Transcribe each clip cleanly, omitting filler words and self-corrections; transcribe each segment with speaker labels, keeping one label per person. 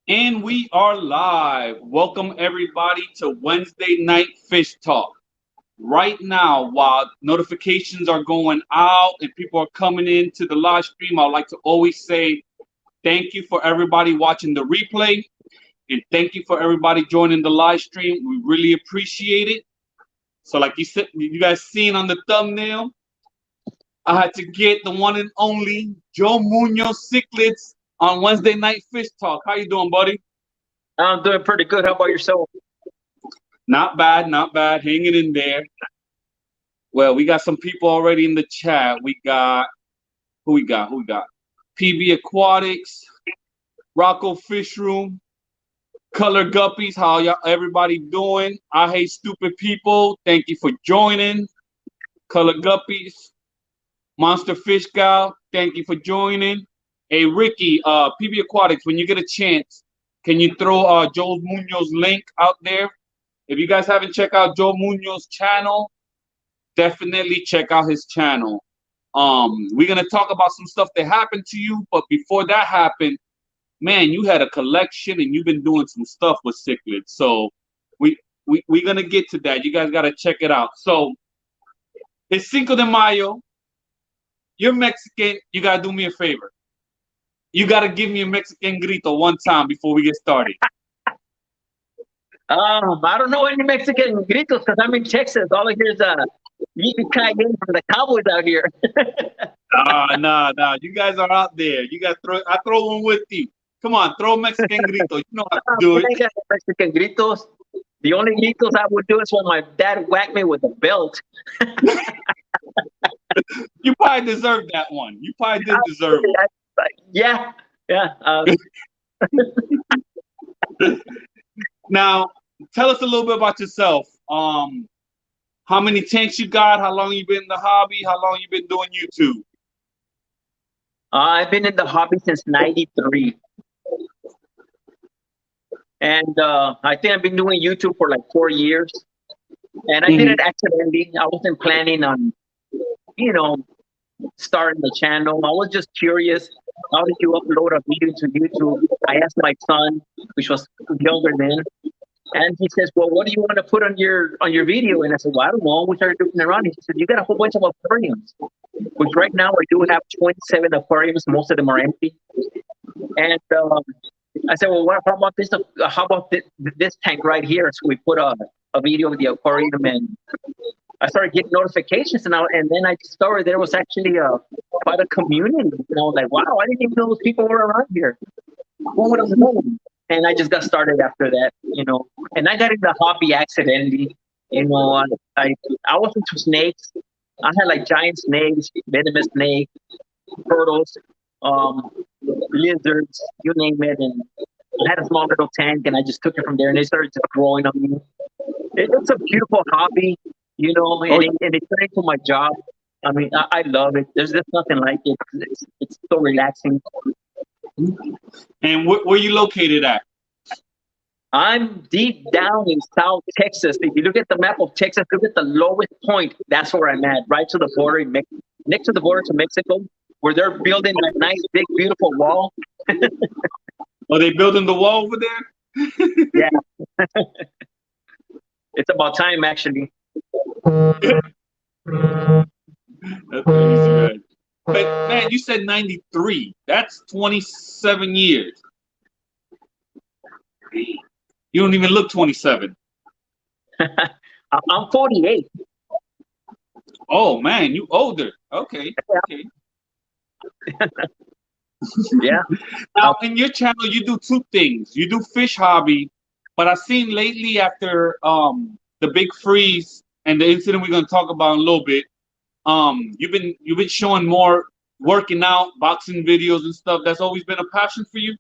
Speaker 1: And we are live. Welcome everybody to Wednesday Night Fish Talk. Right now, while notifications are going out and people are coming into the live stream, I'd like to always say thank you for everybody watching the replay and thank you for everybody joining the live stream. We really appreciate it. So like you said, you guys seen on the thumbnail, I had to get the one and only Joe Munoz Cichlids on Wednesday Night Fish Talk. How you doing, buddy?
Speaker 2: I'm doing pretty good. How about yourself?
Speaker 1: Not bad, not bad. Hanging in there. Well, we got some people already in the chat. We got who we got? Who we got? PB Aquatics, Rocco Fish Room, Color Guppies. How y'all everybody doing? I hate stupid people. Thank you for joining. Color Guppies, Monster Fish Gal. Thank you for joining. Hey Ricky, PB Aquatics, when you get a chance, can you throw Joe Munoz link out there? If you guys haven't checked out Joe Munoz channel, definitely check out his channel. We're gonna talk about some stuff that happened to you, but before that happened, man, you had a collection and you've been doing some stuff with Cichlids. So we're gonna get to that. You guys gotta check it out. So it's Cinco de Mayo. You're Mexican. You gotta do me a favor. You gotta give me a Mexican grito one time before we get started.
Speaker 2: I don't know any Mexican gritos because I'm in Texas. All I hear is yippee-ki-yay from the Cowboys out here.
Speaker 1: Nah. You guys are out there. You guys I throw one with you. Come on, throw a Mexican grito. You know how to do it.
Speaker 2: Mexican gritos. The only gritos I would do is when my dad whacked me with a belt.
Speaker 1: You probably deserve that one. You probably did deserve it.
Speaker 2: Yeah.
Speaker 1: Now, tell us a little bit about yourself. How many tanks you got? How long you been in the hobby? How long you been doing YouTube?
Speaker 2: I've been in the hobby since '93. And I think I've been doing YouTube for like 4 years. And I did it accidentally. I wasn't planning on, starting the channel. I was just curious. How did you upload a video to YouTube? I asked my son, which was younger then, and he says, "Well, what do you want to put on your video?" And I said, "Well, I don't know." We started looking around. He said, "You got a whole bunch of aquariums," which right now I do have 27 aquariums. Most of them are empty. And I said, "Well, how about this? How about this tank right here?" So we put a video of the aquarium, and I started getting notifications, and then I discovered there was actually quite a community. And I was like, "Wow, I didn't even know those people were around here. Who would have known?" And I just got started after that, And I got in the hobby accidentally. I was into snakes. I had like giant snakes, venomous snakes, turtles, lizards, you name it. And I had a small little tank, and I just took it from there, and they started just growing on me. It's a beautiful hobby, and it turned into my job. I mean, I love it. There's just nothing like it. It's so relaxing.
Speaker 1: And where you located at?
Speaker 2: I'm deep down in South Texas. If you look at the map of Texas, look at the lowest point. That's where I'm at, right to the border, next to the border to Mexico, where they're building that nice, big, beautiful wall.
Speaker 1: Are they building the wall over there?
Speaker 2: Yeah. It's about time, actually.
Speaker 1: That's crazy, man. But man, you said 93. That's 27 years. You don't even look 27.
Speaker 2: I'm 48.
Speaker 1: Oh man, you older. Okay.
Speaker 2: Yeah.
Speaker 1: Now in your channel, you do two things. You do fish hobby, but I've seen lately after the big freeze and the incident we're gonna talk about in a little bit. You've been showing more working out, boxing videos and stuff. That's always been a passion for you.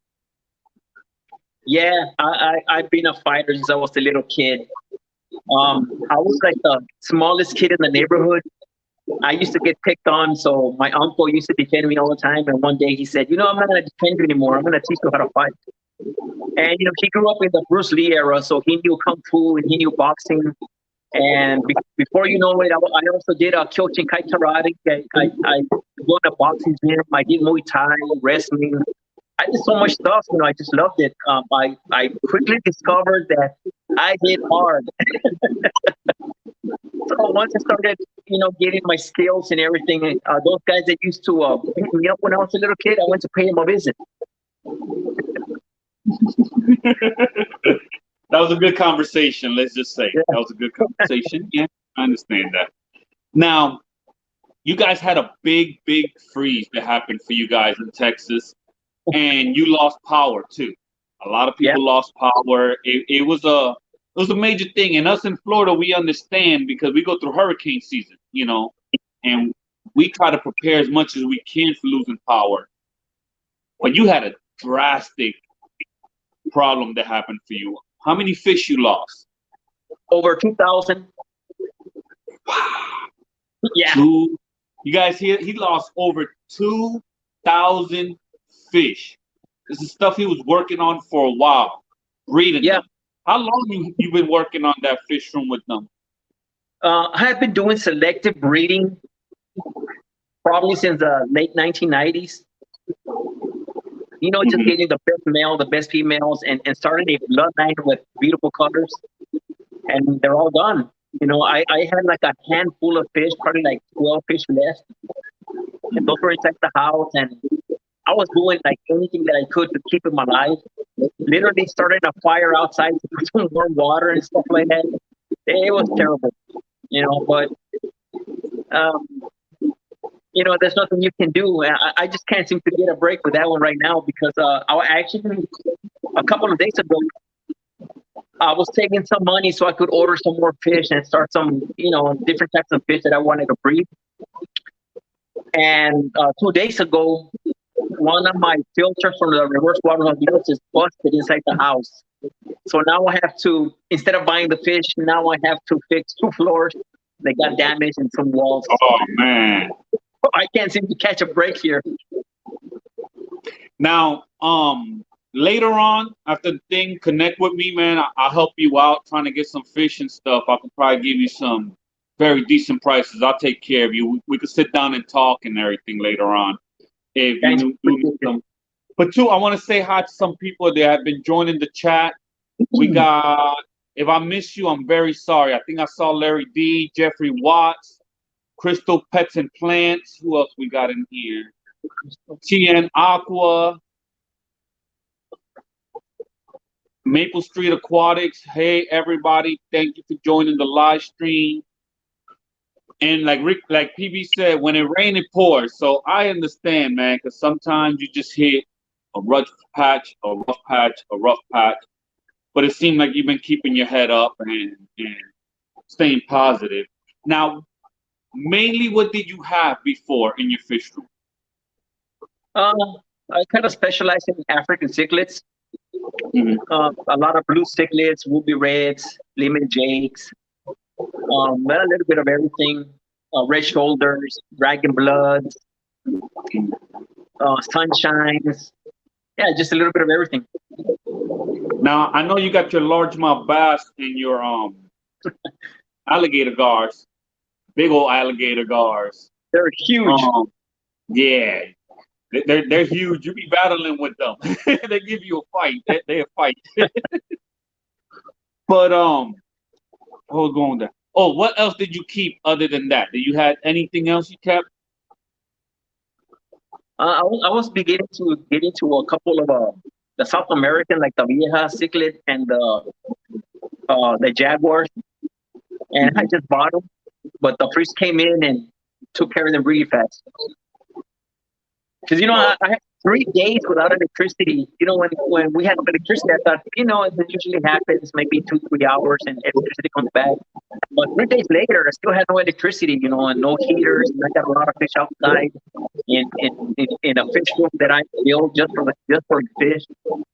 Speaker 2: Yeah, I've been a fighter since I was a little kid. I was like the smallest kid in the neighborhood. I used to get picked on, so my uncle used to defend me all the time. And one day he said, "I'm not going to defend you anymore. I'm going to teach you how to fight." And he grew up in the Bruce Lee era, so he knew kung fu and he knew boxing. And before you know it, I also did Kyoto Kai Karate. I won a boxing gym. I did Muay Thai, wrestling. I did so much stuff. I just loved it. I quickly discovered that I hit hard. So once I started, getting my skills and everything, those guys that used to beat me up when I was a little kid, I went to pay them a visit.
Speaker 1: That was a good conversation. Let's just say
Speaker 2: Yeah.
Speaker 1: that was a good conversation. Yeah, I understand that. Now, you guys had a big freeze that happened for you guys in Texas, and you lost power too. A lot of
Speaker 2: Yeah.
Speaker 1: people lost power. It was a major thing, and us in Florida, we understand because we go through hurricane season, and we try to prepare as much as we can for losing power. But you had a drastic problem that happened for you. How many fish you lost?
Speaker 2: Over 2,000. Yeah.
Speaker 1: You guys hear? He lost over 2,000 fish. This is stuff he was working on for a while, breeding
Speaker 2: Yeah.
Speaker 1: them. How long you been working on that fish room with them?
Speaker 2: I have been doing selective breeding probably since the late 1990s. Just
Speaker 1: Mhm.
Speaker 2: getting the best male, the best females, and starting a bloodline with beautiful colors. And they're all gone. I had like a handful of fish, probably like 12 fish left. And those were inside the house. And I was doing like anything that I could to keep them alive. Literally starting a fire outside to put some warm water and stuff like that. It was terrible, but, um, there's nothing you can do. I just can't seem to get a break with that one right now because I actually, a couple of days ago, I was taking some money so I could order some more fish and start some, different types of fish that I wanted to breed. And 2 days ago, one of my filters from the reverse water wheels is busted inside the house. So now I have to, instead of buying the fish, now I have to fix 2 floors. They got damaged and some walls.
Speaker 1: Oh man!
Speaker 2: I can't seem to catch a break here.
Speaker 1: Now, later on after the thing, connect with me, man. I'll help you out trying to get some fish and stuff. I can probably give you some very decent prices. I'll take care of you. We could sit down and talk and everything later on. If
Speaker 2: Thanks.
Speaker 1: you need some. But too, I want to say hi to some people that have been joining the chat. We got, if I miss you, I'm very sorry. I think I saw Larry D, Jeffrey Watts, Crystal Pets and Plants. Who else we got in here? TN Aqua, Maple Street Aquatics. Hey everybody, thank you for joining the live stream. And like PB said, when it rains, it pours. So I understand, man, because sometimes you just hit a rough patch, a rough patch, a rough patch. But it seemed like you've been keeping your head up and staying positive. Now, mainly what did you have before in your fish room?
Speaker 2: I kind of specialize in African cichlids.
Speaker 1: Mm-hmm.
Speaker 2: A lot of blue cichlids, ruby reds, lemon jakes, a little bit of everything. Red shoulders, dragon bloods, sunshines. Yeah, just a little bit of everything.
Speaker 1: Now I know you got your largemouth bass and your alligator gars, big old alligator gars.
Speaker 2: They're huge.
Speaker 1: Yeah, they're huge. You be battling with them. They give you a fight. They a fight. But hold on there. Oh, what else did you keep other than that? Did you have anything else you kept?
Speaker 2: I was beginning to get into a couple of the South American, like the Vieja cichlid and the Jaguars, and I just bought them. But the freeze came in and took care of them really fast. Because I had 3 days without electricity. When we had no electricity, I thought, it usually happens maybe 2-3 hours and electricity comes back. But 3 days later, I still had no electricity, and no heaters. And I got a lot of fish outside in a fish room that I built just for the fish,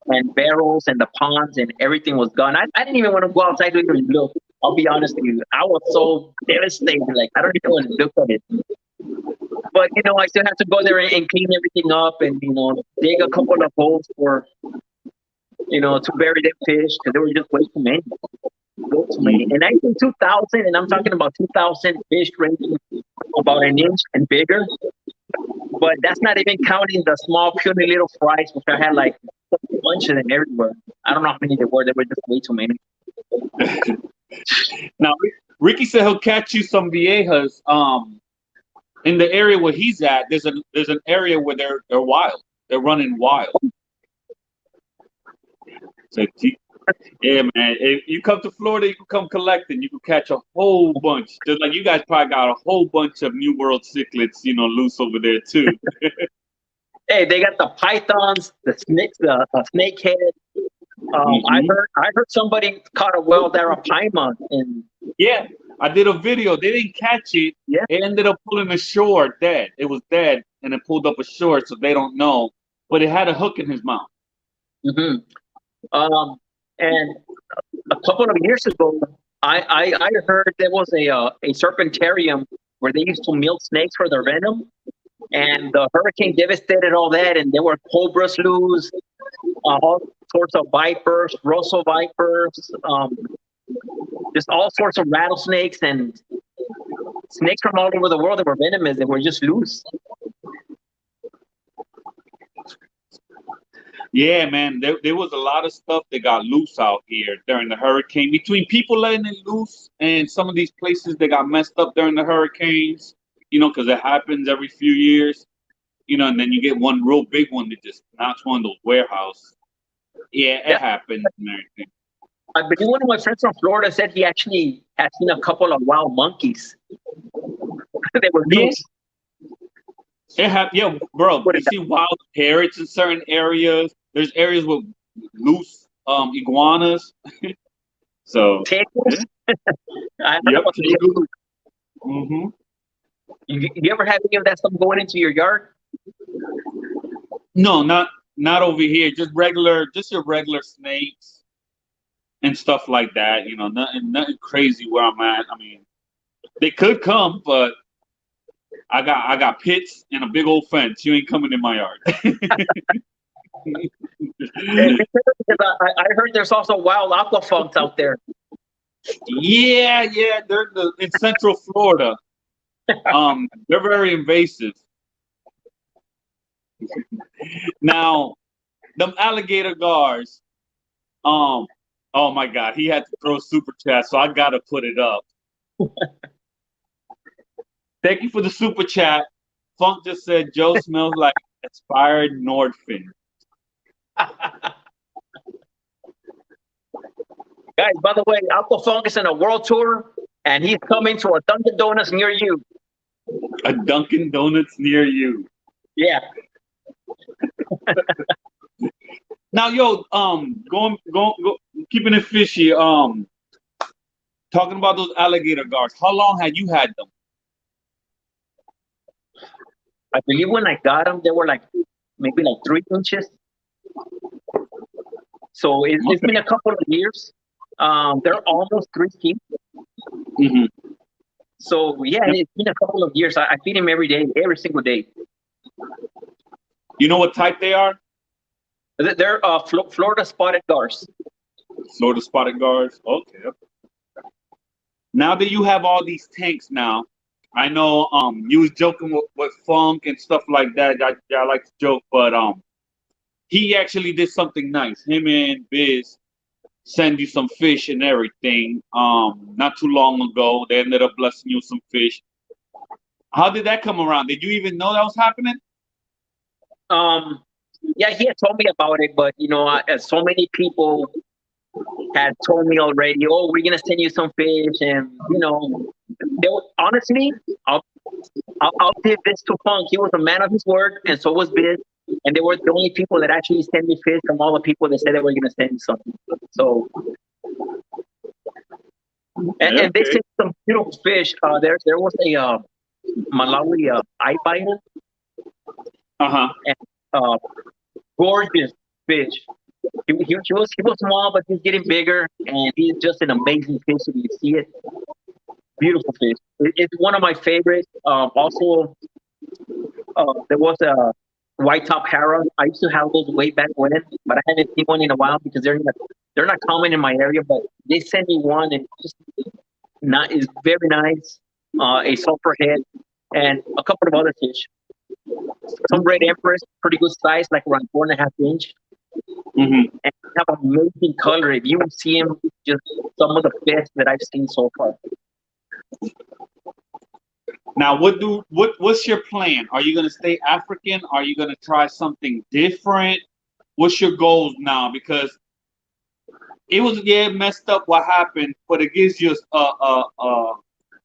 Speaker 2: and barrels and the ponds and everything was gone. I didn't even want to go outside to even look. I'll be honest with you. I was so devastated. Like, I don't even want to look at it. But, I still have to go there and clean everything up and, dig a couple of holes for, to bury the fish because they were just way too many. Way too many. And I think 2,000, and I'm talking about 2,000 fish ranging about an inch and bigger. But that's not even counting the small, puny little fries, which I had like a bunch of them everywhere. I don't know how many there were. There were just way too many.
Speaker 1: Now, Ricky said he'll catch you some viejas. In the area where he's at, there's an area where they're wild. They're running wild. So, yeah, man. If you come to Florida, you can come collecting. You can catch a whole bunch. Just like you guys probably got a whole bunch of New World cichlids, loose over there too.
Speaker 2: Hey, they got the pythons, the snakes, the snakehead. I heard somebody caught a wild arapaima, and
Speaker 1: yeah, I did a video. They didn't catch it.
Speaker 2: yeah,
Speaker 1: It ended up pulling ashore dead. It was dead, and it pulled up ashore, so they don't know. But it had a hook in his mouth.
Speaker 2: mm-hmm. And a couple of years ago, I heard there was a serpentarium where they used to milk snakes for their venom, and the hurricane devastated all that, and there were cobras loose, all sorts of vipers, Rosso vipers, just all sorts of rattlesnakes and snakes from all over the world that were venomous. They were just loose.
Speaker 1: Yeah, man, there was a lot of stuff that got loose out here during the hurricane. Between people letting it loose and some of these places that got messed up during the hurricanes, because it happens every few years, and then you get one real big one that just knocks one of those warehouses. Yeah, it happens and everything.
Speaker 2: I believe one of my friends from Florida said he actually had seen a couple of wild monkeys. They were loose.
Speaker 1: Yeah, bro. You see wild parrots in certain areas. There's areas with loose iguanas. So
Speaker 2: tigers. I heard about
Speaker 1: mm-hmm.
Speaker 2: You ever have any of that stuff going into your yard?
Speaker 1: No, not over here. Just your regular snakes and stuff like that. Nothing crazy where I'm at. I mean, they could come, but I got pits and a big old fence. You ain't coming in my yard.
Speaker 2: I heard there's also wild aquafunks out there.
Speaker 1: Yeah, they're in Central Florida. They're very invasive. Now, them alligator guards. Oh my God, he had to throw super chat, so I gotta put it up. Thank you for the super chat. Funk just said Joe smells like expired Nordfin.
Speaker 2: Guys, by the way, Aquafunk is in a world tour, and he's coming to a Dunkin' Donuts near you.
Speaker 1: A Dunkin' Donuts near you.
Speaker 2: Yeah.
Speaker 1: Now, yo, going, keeping it fishy. Talking about those alligator guards. How long had you had them?
Speaker 2: I believe when I got them, they were maybe 3 inches. So it's been a couple of years. They're almost 3 feet.
Speaker 1: Mm-hmm.
Speaker 2: So yeah, it's been a couple of years. I feed him every day, every single day.
Speaker 1: You know what type they are?
Speaker 2: They're Florida spotted guards.
Speaker 1: Florida spotted guards. Okay. Now that you have all these tanks now, I know you was joking with Funk and stuff like that. I like to joke, but he actually did something nice. Him and Biz send you some fish and everything. Not too long ago, they ended up blessing you with some fish. How did that come around? Did you even know that was happening?
Speaker 2: Yeah, he had told me about it, but so many people had told me already, oh, we're gonna send you some fish, and they were, honestly, I'll give this to Funk. He was a man of his word, and so was Biz, and they were the only people that actually sent me fish from all the people that said they were gonna send me something. So, and they sent some beautiful fish. There was a Malawi eye biter. And gorgeous fish. He was small, but he's getting bigger, and he's just an amazing fish. If you see it, beautiful fish. It's one of my favorites. Also, there was a white top heron. I used to have those way back when, but I haven't seen one in a while because they're not common in my area. But they sent me one, and it's very nice. A sulfur head and a couple of other fish. Some red empress, pretty good size, like around 4.5 inch,
Speaker 1: Mm-hmm.
Speaker 2: and have amazing color. If you would see them, just some of the best that I've seen so far.
Speaker 1: Now, what's your plan? Are you gonna stay African? Are you gonna try something different? What's your goals now? Because it was messed up what happened, but it gives you a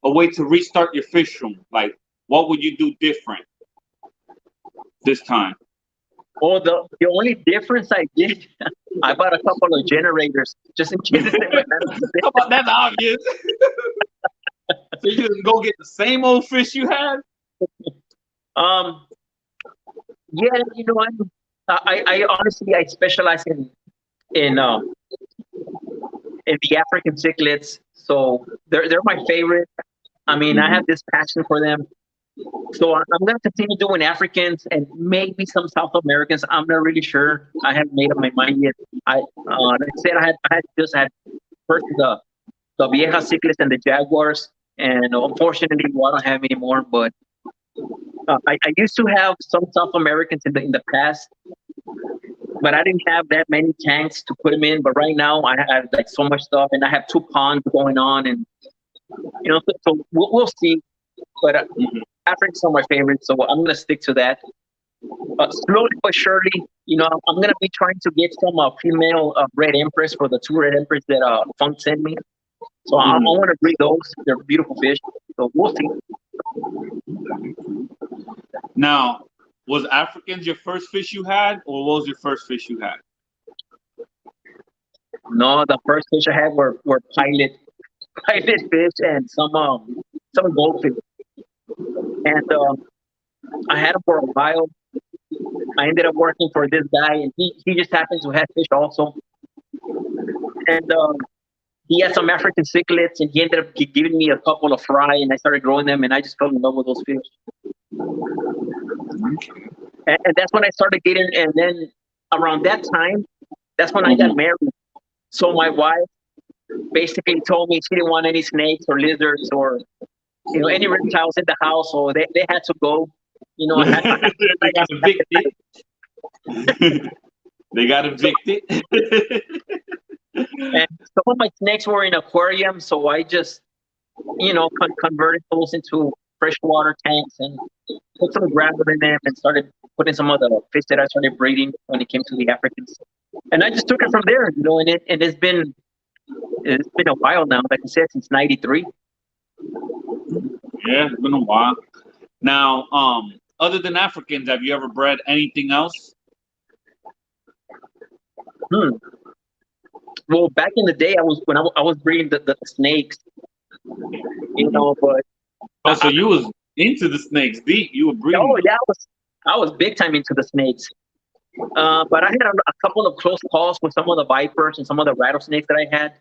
Speaker 1: way to restart your fish room. Like, what would you do different this time?
Speaker 2: Oh, the only difference I did, I bought a couple of generators just in case they went out of the
Speaker 1: Come on, that's obvious. So you just go get the same old fish you had?
Speaker 2: Um, yeah, I honestly I specialize in um in the African cichlids, so they're my favorite. I mean, I have this passion for them, so I'm gonna continue doing Africans and maybe some South Americans. I'm not really sure. I haven't made up my mind yet. Like I said, I had just had first the Vieja Cichlids and the Jaguars, and unfortunately, well, I don't have any more. But I used to have some South Americans in the past, but I didn't have that many tanks to put them in. But right now, I have like so much stuff, and I have 2 ponds going on, and so we'll see. But Africans are my favorite, so I'm gonna stick to that. Slowly but surely, I'm gonna be trying to get some female red empress for the 2 red empress that Funk sent me. So I want to breed those. They're beautiful fish. So we'll see.
Speaker 1: Now, was Africans your first fish you had, or what was your first fish you had?
Speaker 2: No, the first fish I had were pilot fish and some goldfish. And I had them for a while. I ended up working for this guy, and he just happens to have fish also. And he had some African cichlids, and he ended up giving me a couple of fry, and I started growing them, and I just fell in love with those fish. And that's when I started getting. And then around that time, that's when I got married. So my wife basically told me she didn't want any snakes or lizards or any reptiles in the house, so they had to go.
Speaker 1: They got evicted. They got evicted.
Speaker 2: And some of my snakes were in aquariums, so I just converted those into freshwater tanks and put some gravel in them and started putting some of the fish that I started breeding when it came to the Africans. And I just took it from there, and it's been a while now, like I said, since '93.
Speaker 1: Yeah, it's been a while. Now, other than Africans, have you ever bred anything else?
Speaker 2: Well, back in the day, I was breeding the snakes, but
Speaker 1: So you was into the snakes deep. You were breeding.
Speaker 2: Oh yeah, I was big time into the snakes. But I had a couple of close calls with some of the vipers and some of the rattlesnakes that I had.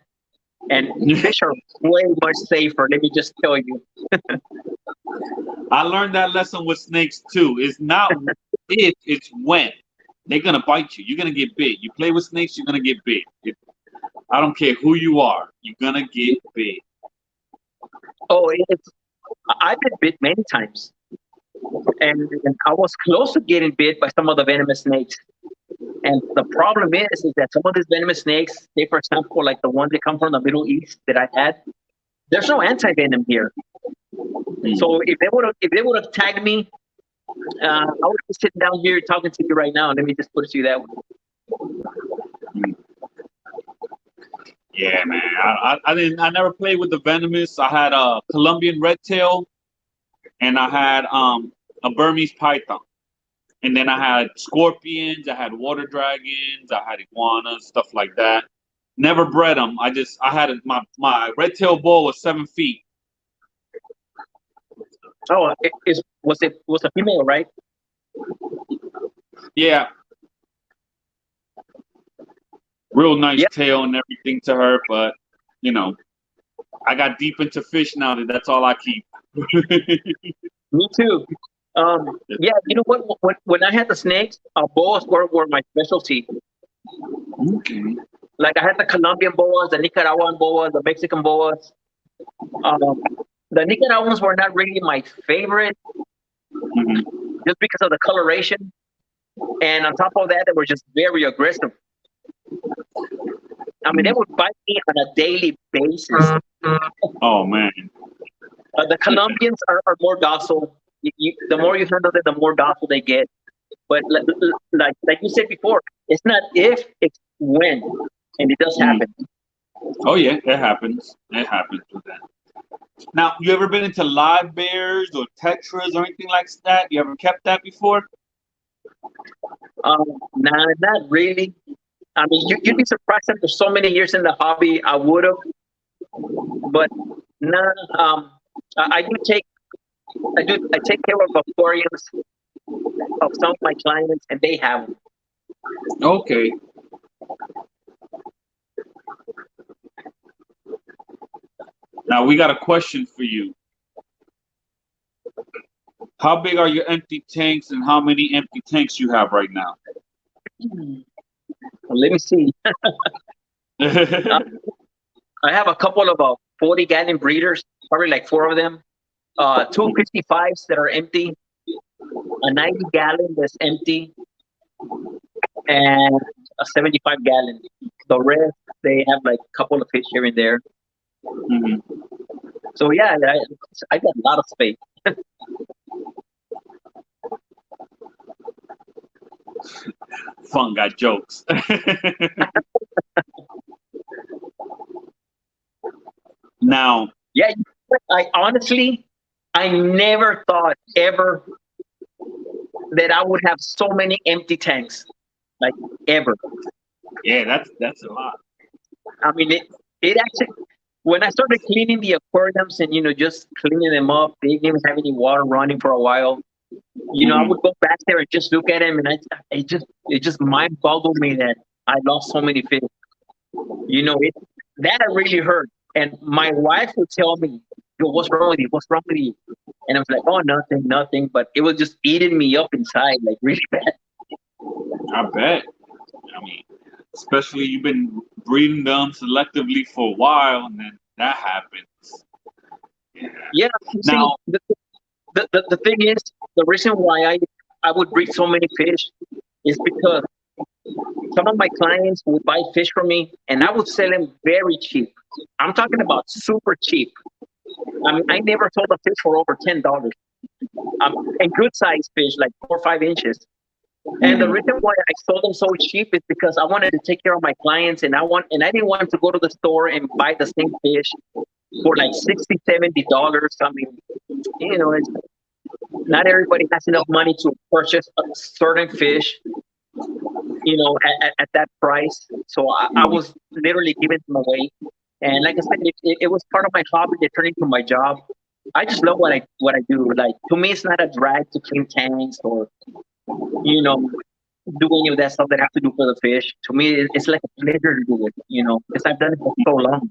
Speaker 2: And fish are way much safer, let me just tell you.
Speaker 1: I learned that lesson with snakes too. It's not if, it's when. They're gonna bite you. You're gonna get bit. You play with snakes, you're gonna get bit. I don't care who you are, you're gonna get bit.
Speaker 2: Oh, I've been bit many times, and I was close to getting bit by some of the venomous snakes. And the problem is that some of these venomous snakes, say for example, like the ones that come from the Middle East that I had, there's no anti-venom here. So if they would have tagged me, I would be sitting down here talking to you right now. Let me just put it to you that way.
Speaker 1: Yeah, man. I never played with the venomous. I had a Colombian red tail, and I had a Burmese python. And then I had scorpions, I had water dragons, I had iguanas, stuff like that. Never bred them. I had my red tail bull was 7 feet.
Speaker 2: Oh, was a female, right?
Speaker 1: Yeah. Real nice tail and everything to her, but I got deep into fish now. That's all I keep.
Speaker 2: Me too. Yeah, you know what? When I had the snakes, boas were my specialty.
Speaker 1: Okay.
Speaker 2: Like I had the Colombian boas, the Nicaraguan boas, the Mexican boas. The Nicaraguans were not really my favorite, just because of the coloration. And on top of that, they were just very aggressive. I mean, they would bite me on a daily basis.
Speaker 1: Oh man.
Speaker 2: The Colombians are more docile. The more you handle it, the more docile they get. But like you said before, it's not if, it's when, and it does happen.
Speaker 1: Oh yeah, it happens. It happens with that. Now, you ever been into live bears or tetras or anything like that? You ever kept that before?
Speaker 2: Nah, not really. I mean, you'd be surprised after so many years in the hobby, I would have. But nah, I do take I take care of aquariums of some of my clients, and they have them.
Speaker 1: Okay. Now we got a question for you. How big are your empty tanks, and how many empty tanks you have right now?
Speaker 2: Let me see. I have a couple of 40-gallon breeders, probably like 4 of them. Two 55s that are empty, a 90-gallon that's empty, and a 75-gallon. The rest, they have like a couple of fish here and there.
Speaker 1: Mhm.
Speaker 2: So yeah, I got a lot of space.
Speaker 1: Fun got jokes. Now,
Speaker 2: Yeah, I honestly, I never thought ever that I would have so many empty tanks, like ever.
Speaker 1: yeah, that's a lot.
Speaker 2: I mean, it actually, when I started cleaning the aquariums and just cleaning them up, they didn't even have any water running for a while. I
Speaker 1: Mhm.
Speaker 2: would go back there and just look at them, and it just mind boggled me that I lost so many fish. That really hurt. And my wife would tell me, "Yo, what's wrong with you? What's wrong with you?" And I was like, "Oh, nothing, nothing." But it was just eating me up inside, like really bad.
Speaker 1: I bet. I mean, especially you've been breeding them selectively for a while, and then that happens. Yeah.
Speaker 2: Yeah, you see,
Speaker 1: Now,
Speaker 2: the thing is, the reason why I would breed so many fish is because some of my clients would buy fish from me, and I would sell them very cheap. I'm talking about super cheap. I mean, I never sold a fish for over $10. And good sized fish, like 4 or 5 inches. And the
Speaker 1: mhm.
Speaker 2: reason why I sold them so cheap is because I wanted to take care of my clients, and I didn't want to go to the store and buy the same fish for like $60, $70. I mean, it's, not everybody has enough money to purchase a certain fish, at that price. So I was literally giving them away. And like I said, it was part of my hobby that turned into my job. I just love what I do. Like, to me, it's not a drag to clean tanks or do any of that stuff that I have to do for the fish. To me, it's like a pleasure to do it. Because I've done it for so long.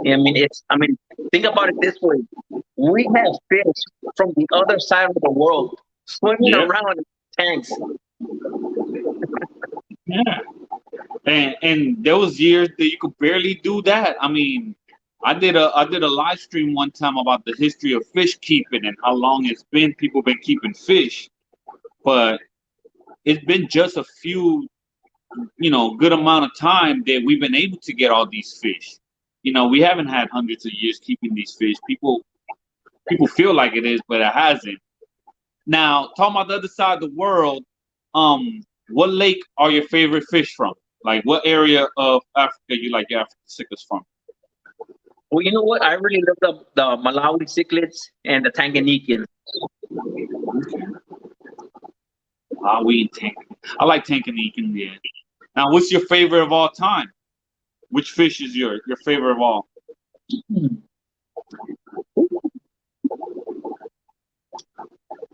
Speaker 2: I mean, think about it this way: we have fish from the other side of the world swimming
Speaker 1: Yeah,
Speaker 2: around in tanks.
Speaker 1: yeah. And there was years that you could barely do that. I mean, I did a live stream one time about the history of fish keeping and how long it's been people been keeping fish, but it's been just a few, good amount of time that we've been able to get all these fish. We haven't had hundreds of years keeping these fish. People feel like it is, but it hasn't. Now, talking about the other side of the world, what lake are your favorite fish from? Like, what area of Africa you like your African cichlids from?
Speaker 2: Well, you know what? I really love the Malawi cichlids and the Tanganyikan.
Speaker 1: We tank. I like Tankanyikan, yeah. Now, what's your favorite of all time? Which fish is your favorite of all?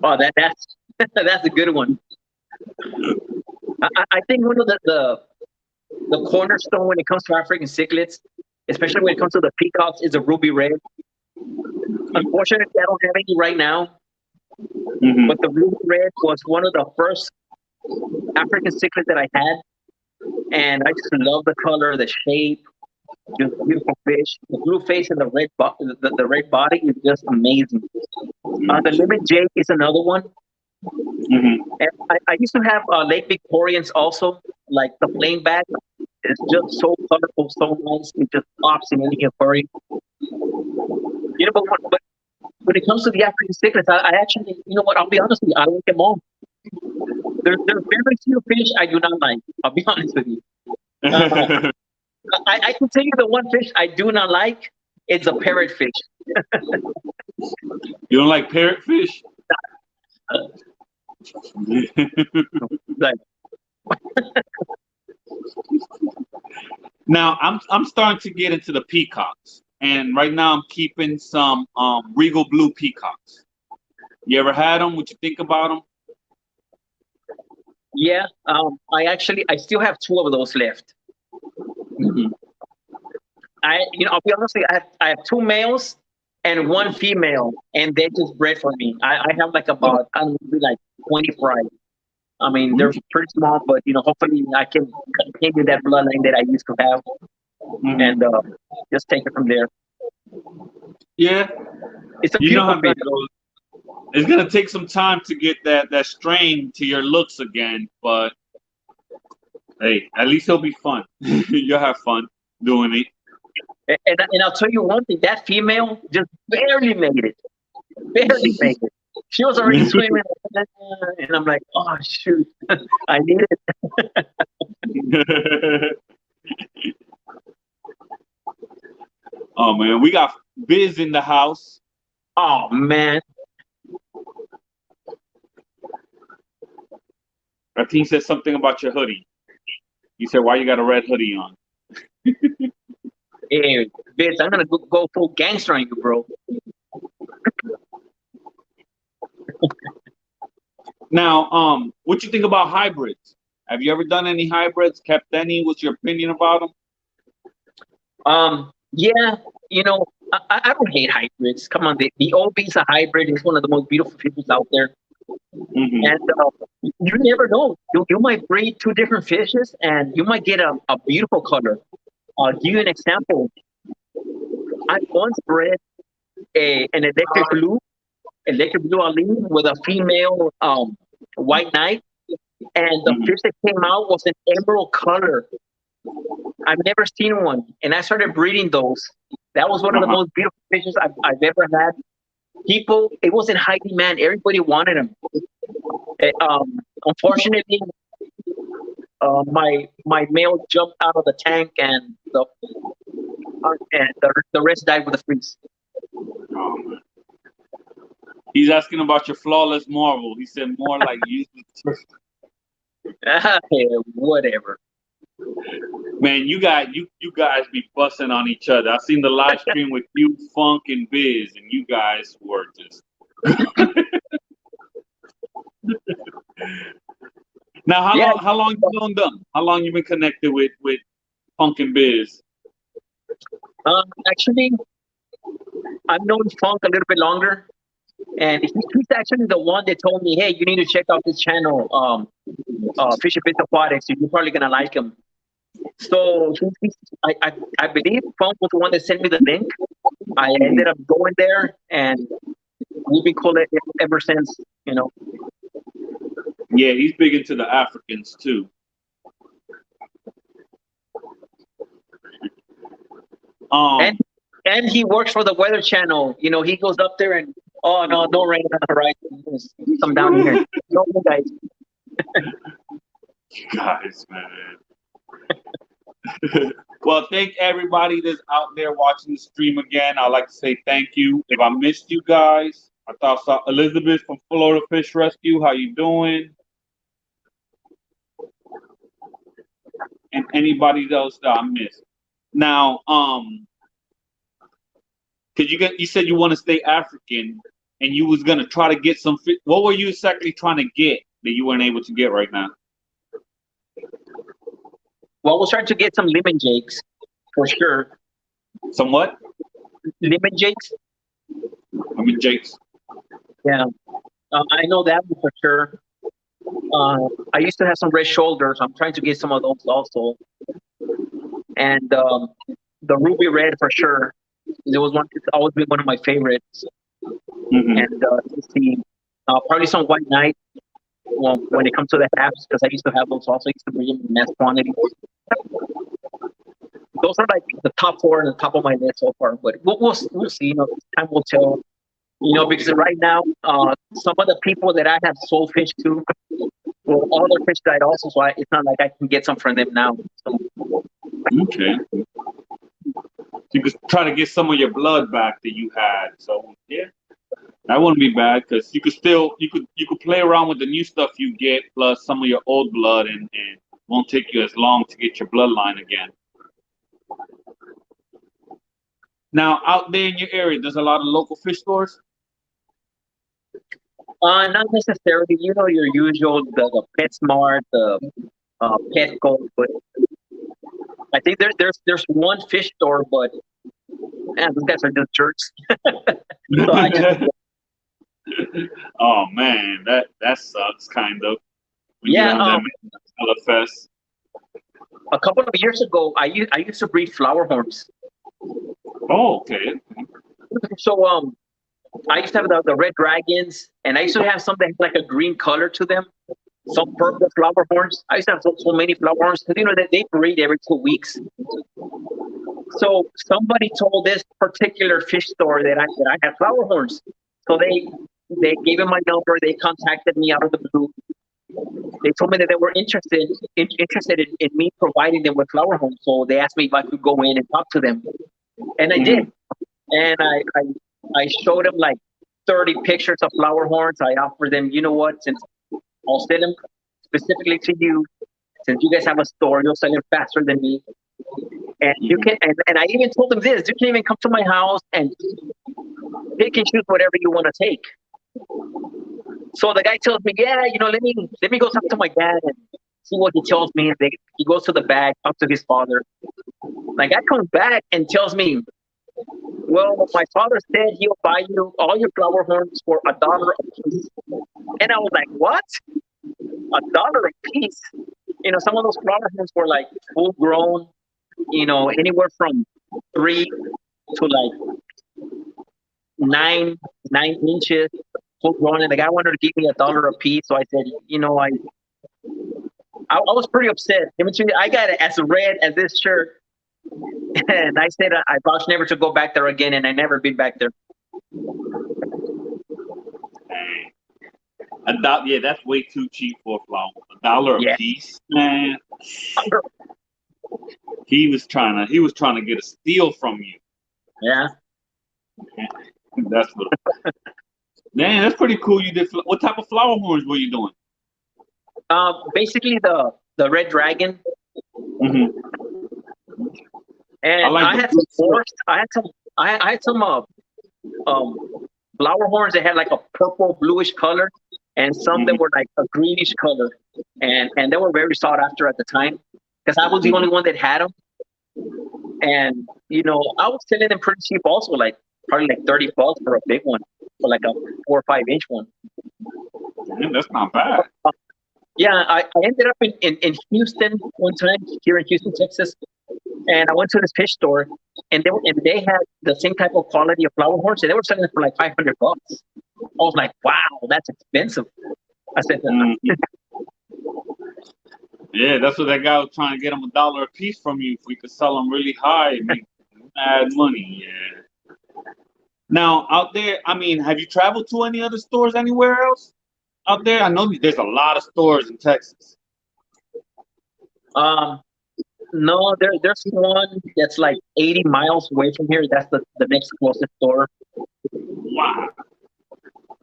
Speaker 2: Oh, that's that's a good one. I think one of the cornerstone when it comes to African cichlids, especially when it comes to the peacocks, is a ruby red. Unfortunately, I don't have any right now,
Speaker 1: Hmm.
Speaker 2: but the ruby red was one of the first African cichlids that I had, and I just love the color, the shape, just beautiful fish. The blue face and the red body is just amazing. The lemon jake is another one.
Speaker 1: Mm-hmm.
Speaker 2: And I used to have Lake Victorians also, like the plain bag. It's just so colorful, so nice. It just pops in any aquarium. But when it comes to the African cichlids, I actually, you know what? I'll be honest with you, I like them all. There's very few fish I do not like. I'll be honest with you. Uh, I can tell you the one fish I do not like. It's a parrotfish.
Speaker 1: You don't like parrotfish?
Speaker 2: Uh, like,
Speaker 1: Now I'm starting to get into the peacocks, and right now I'm keeping some regal blue peacocks. You ever had them? What you think about them?
Speaker 2: yeah, I still have two of those left.
Speaker 1: Mm-hmm.
Speaker 2: I'll be honest with you, I have two males and one female, and they just bred for me. I have like about, I don't know, maybe like 20 fry. I mean, they're pretty small, but hopefully I can continue that bloodline that I used to have, and
Speaker 1: Mm-hmm.
Speaker 2: just take it from there.
Speaker 1: Yeah,
Speaker 2: It's a
Speaker 1: you know
Speaker 2: beautiful
Speaker 1: how
Speaker 2: fish.
Speaker 1: that goes. It's gonna take some time to get that strain to your looks again, but hey, at least it'll be fun. You'll have fun doing it.
Speaker 2: And I'll tell you one thing: that female just barely made it. Barely made it. She was already swimming, and I'm like, oh shoot, I need it.
Speaker 1: Oh man, we got Biz in the house.
Speaker 2: Oh man,
Speaker 1: I think he said something about your hoodie. He said, "Why you got a red hoodie on?"
Speaker 2: hey, bitch, I'm gonna go full gangster on you, bro.
Speaker 1: Now, what you think about hybrids? Have you ever done any hybrids? Kept any? What's your opinion about them?
Speaker 2: Yeah, I don't hate hybrids. Come on, the OB is a hybrid. It's one of the most beautiful fishes out there, and
Speaker 1: Mm-hmm.
Speaker 2: you never know. You might breed two different fishes, and you might get a beautiful color. I'll give you an example. I once bred an electric blue Aline with a female white knight, and the
Speaker 1: Mm-hmm.
Speaker 2: fish that came out was an emerald color. I've never seen one, and I started breeding those. That was one of the
Speaker 1: Uh-huh.
Speaker 2: most beautiful fishes I've ever had. People, it was in high demand. Everybody wanted them. Unfortunately, my male jumped out of the tank, and the rest died with the freeze.
Speaker 1: Oh, man. He's asking about your flawless marvel. He said more like you.
Speaker 2: Yeah, whatever.
Speaker 1: Man, you guys be busting on each other. I seen the live stream with you, Funk, and Biz, and you guys were just. Now,
Speaker 2: Yeah,
Speaker 1: how long you known them? How long you been connected with Funk and Biz?
Speaker 2: actually, I've known Funk a little bit longer, and he's actually the one that told me, "Hey, you need to check out this channel, Fishy Aquatics. You're probably gonna like him." So I believe Funk was the one that sent me the link. I ended up going there, and we've been cool ever since.
Speaker 1: Yeah, he's big into the Africans too.
Speaker 2: And
Speaker 1: Um,
Speaker 2: and he works for the Weather Channel. He goes up there and, oh no, no rain on the horizon. Just come down here. No, guys.
Speaker 1: guys, man. Well, thank everybody that's out there watching the stream again. I'd like to say thank you. If I missed you guys, I thought I saw Elizabeth from Florida Fish Rescue. How you doing? And anybody else that I missed. Now, cause you said you want to stay African, and you was gonna try to get some. What were you exactly trying to get that you weren't able to get right now?
Speaker 2: Well, we'll start to get some lemon jakes for sure.
Speaker 1: Somewhat.
Speaker 2: Lemon jakes.
Speaker 1: I mean, Jake's.
Speaker 2: Yeah, I know that one for sure. I used to have some red shoulders. I'm trying to get some of those also, and the ruby red for sure. It was one. It's always been one of my favorites.
Speaker 1: Mm-hmm.
Speaker 2: And let's see, probably some white knight. when it comes to the halves, because I used to have those also. I used to bring them in mass quantity. Those are like the top four on the top of my list so far. But we'll see. You know, time will tell. You know, because right now, some of the people that I have sold fish to, well, all their fish died also, so it's not like I can get some from them now. So.
Speaker 1: Okay. You could try to get some of your blood back that you had. So yeah, that wouldn't be bad because you could play around with the new stuff you get plus some of your old blood, and it won't take you as long to get your bloodline again. Now, out there in your area, there's a lot of local fish stores.
Speaker 2: Not necessarily. You know, your usual the PetSmart, the Petco, but I think there's one fish store, but man, those guys are just jerks. So I just
Speaker 1: Oh man, that sucks kind of. When you
Speaker 2: yeah.
Speaker 1: have that many fest.
Speaker 2: A couple of years ago, I used to breed flower horns.
Speaker 1: Oh, okay.
Speaker 2: So I used to have the red dragons, and I used to have some that had like a green color to them. Some purple flower horns. I used to have so many flower horns because you know that they breed every 2 weeks. So somebody told this particular fish store that I had flower horns. So they gave him my number. They contacted me out of the blue. They told me that they were interested in me providing them with flower horns. So they asked me if I could go in and talk to them, and I did. And I showed them like 30 pictures of flower horns. I offered them, you know what, since I'll sell them specifically to you, since you guys have a store, you'll sell them faster than me. And you can, and I even told them this: you can even come to my house and pick and choose whatever you want to take. So the guy tells me, yeah, you know, let me go talk to my dad and see what he tells me. And he goes to the bag, talks to his father. My guy comes back and tells me, well, my father said he'll buy you all your flower horns for $1 a piece. And I was like, what? $1 a piece? You know, some of those flower horns were like full grown, you know, anywhere from 3 to like 9 inches full grown. And the guy wanted to give me $1 a piece. So I said, you know, I was pretty upset. Eventually, I got it as red as this shirt. And I said I vowed never to go back there again, and I never been back there.
Speaker 1: Yeah, that's way too cheap for a flower. $1 a piece, man. He was trying to get a steal from you.
Speaker 2: Yeah.
Speaker 1: That's what. Man, that's pretty cool. You did. What type of flower horns were you doing?
Speaker 2: Basically the red dragon.
Speaker 1: Mm-hmm.
Speaker 2: And I had some forest. I had some flower horns that had like a purple bluish color, and some that were like a greenish color, and they were very sought after at the time because I was the only one that had them. And you know, I was selling them pretty cheap, also like probably like $30 for a big one, for like a 4 or 5 inch one.
Speaker 1: Man, that's not bad.
Speaker 2: Yeah, I ended up in Houston one time, here in Houston, Texas, and I went to this fish store, and they had the same type of quality of flower horns, and they were selling it for like $500. I was like, wow, that's expensive. I said,
Speaker 1: yeah, that's what that guy was trying to get him $1 a piece from you. If we could sell them really high and make mad money, yeah. Now out there, I mean, have you traveled to any other stores anywhere else out there? I know there's a lot of stores in Texas.
Speaker 2: no, there's one that's like 80 miles away from here. That's the next closest store.
Speaker 1: Wow.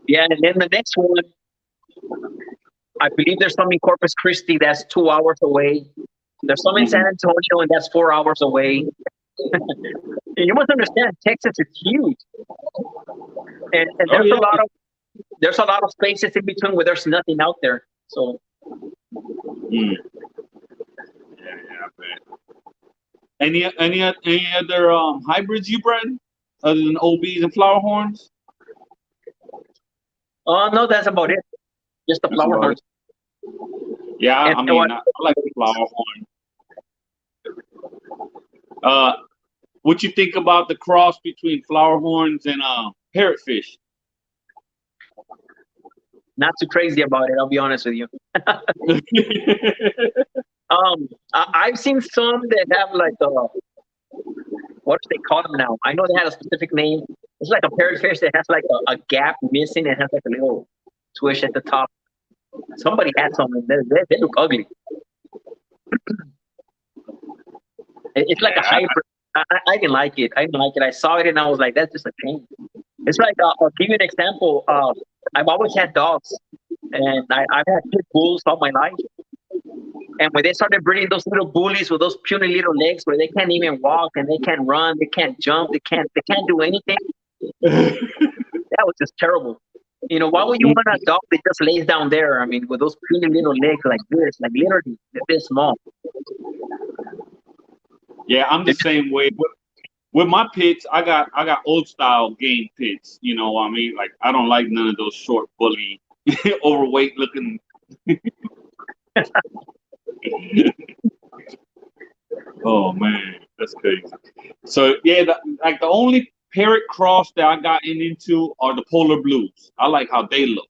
Speaker 2: Yeah, and then the next one, I believe there's some in Corpus Christi that's 2 hours away. There's some in San Antonio, and that's 4 hours away. You must understand, Texas is huge, and there's a lot of spaces in between where there's nothing out there. So,
Speaker 1: Yeah, I bet. Any other hybrids you bred other than OBs and flower horns?
Speaker 2: no, that's about it. Just the flower horns.
Speaker 1: Yeah, I mean, I like the flower horn. What you think about the cross between flower horns and parrotfish?
Speaker 2: not too crazy about it. I'll be honest with you. I've seen some that have like what do they call them now? I know they had a specific name. It's like a parrotfish that has like a gap missing and has like a little swish at the top. Somebody had some, and they look ugly. It's like a
Speaker 1: Yeah,
Speaker 2: hybrid. I didn't like it. I didn't like it. I saw it and I was like, that's just a shame. It's like, I'll give you an example. I've always had dogs, and I've had pit bulls all my life. And when they started breeding those little bullies with those puny little legs where they can't even walk and they can't run, they can't jump, they can't do anything, that was just terrible. You know, why would you want a dog that just lays down there? I mean, with those puny little legs like this, like literally this small.
Speaker 1: yeah, I'm the same way. With my pits, I got old style game pits. You know what I mean? Like I don't like none of those short, bully, overweight looking. Oh man, that's crazy. So yeah, like the only parrot cross that I got into are the polar blues. I like how they look.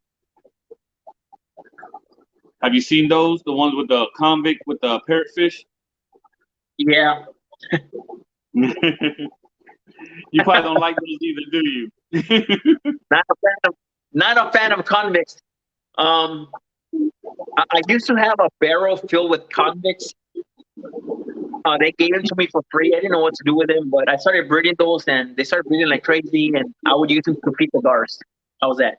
Speaker 1: Have you seen those? The ones with the convict with the parrotfish?
Speaker 2: Yeah.
Speaker 1: You probably don't like those either, do you?
Speaker 2: Not a fan of, not a fan of convicts. Um, I used to have a barrel filled with convicts. They gave them to me for free. I didn't know what to do with them, but I started breeding those, and they started breeding like crazy. And I would use them to feed the gars. How was that?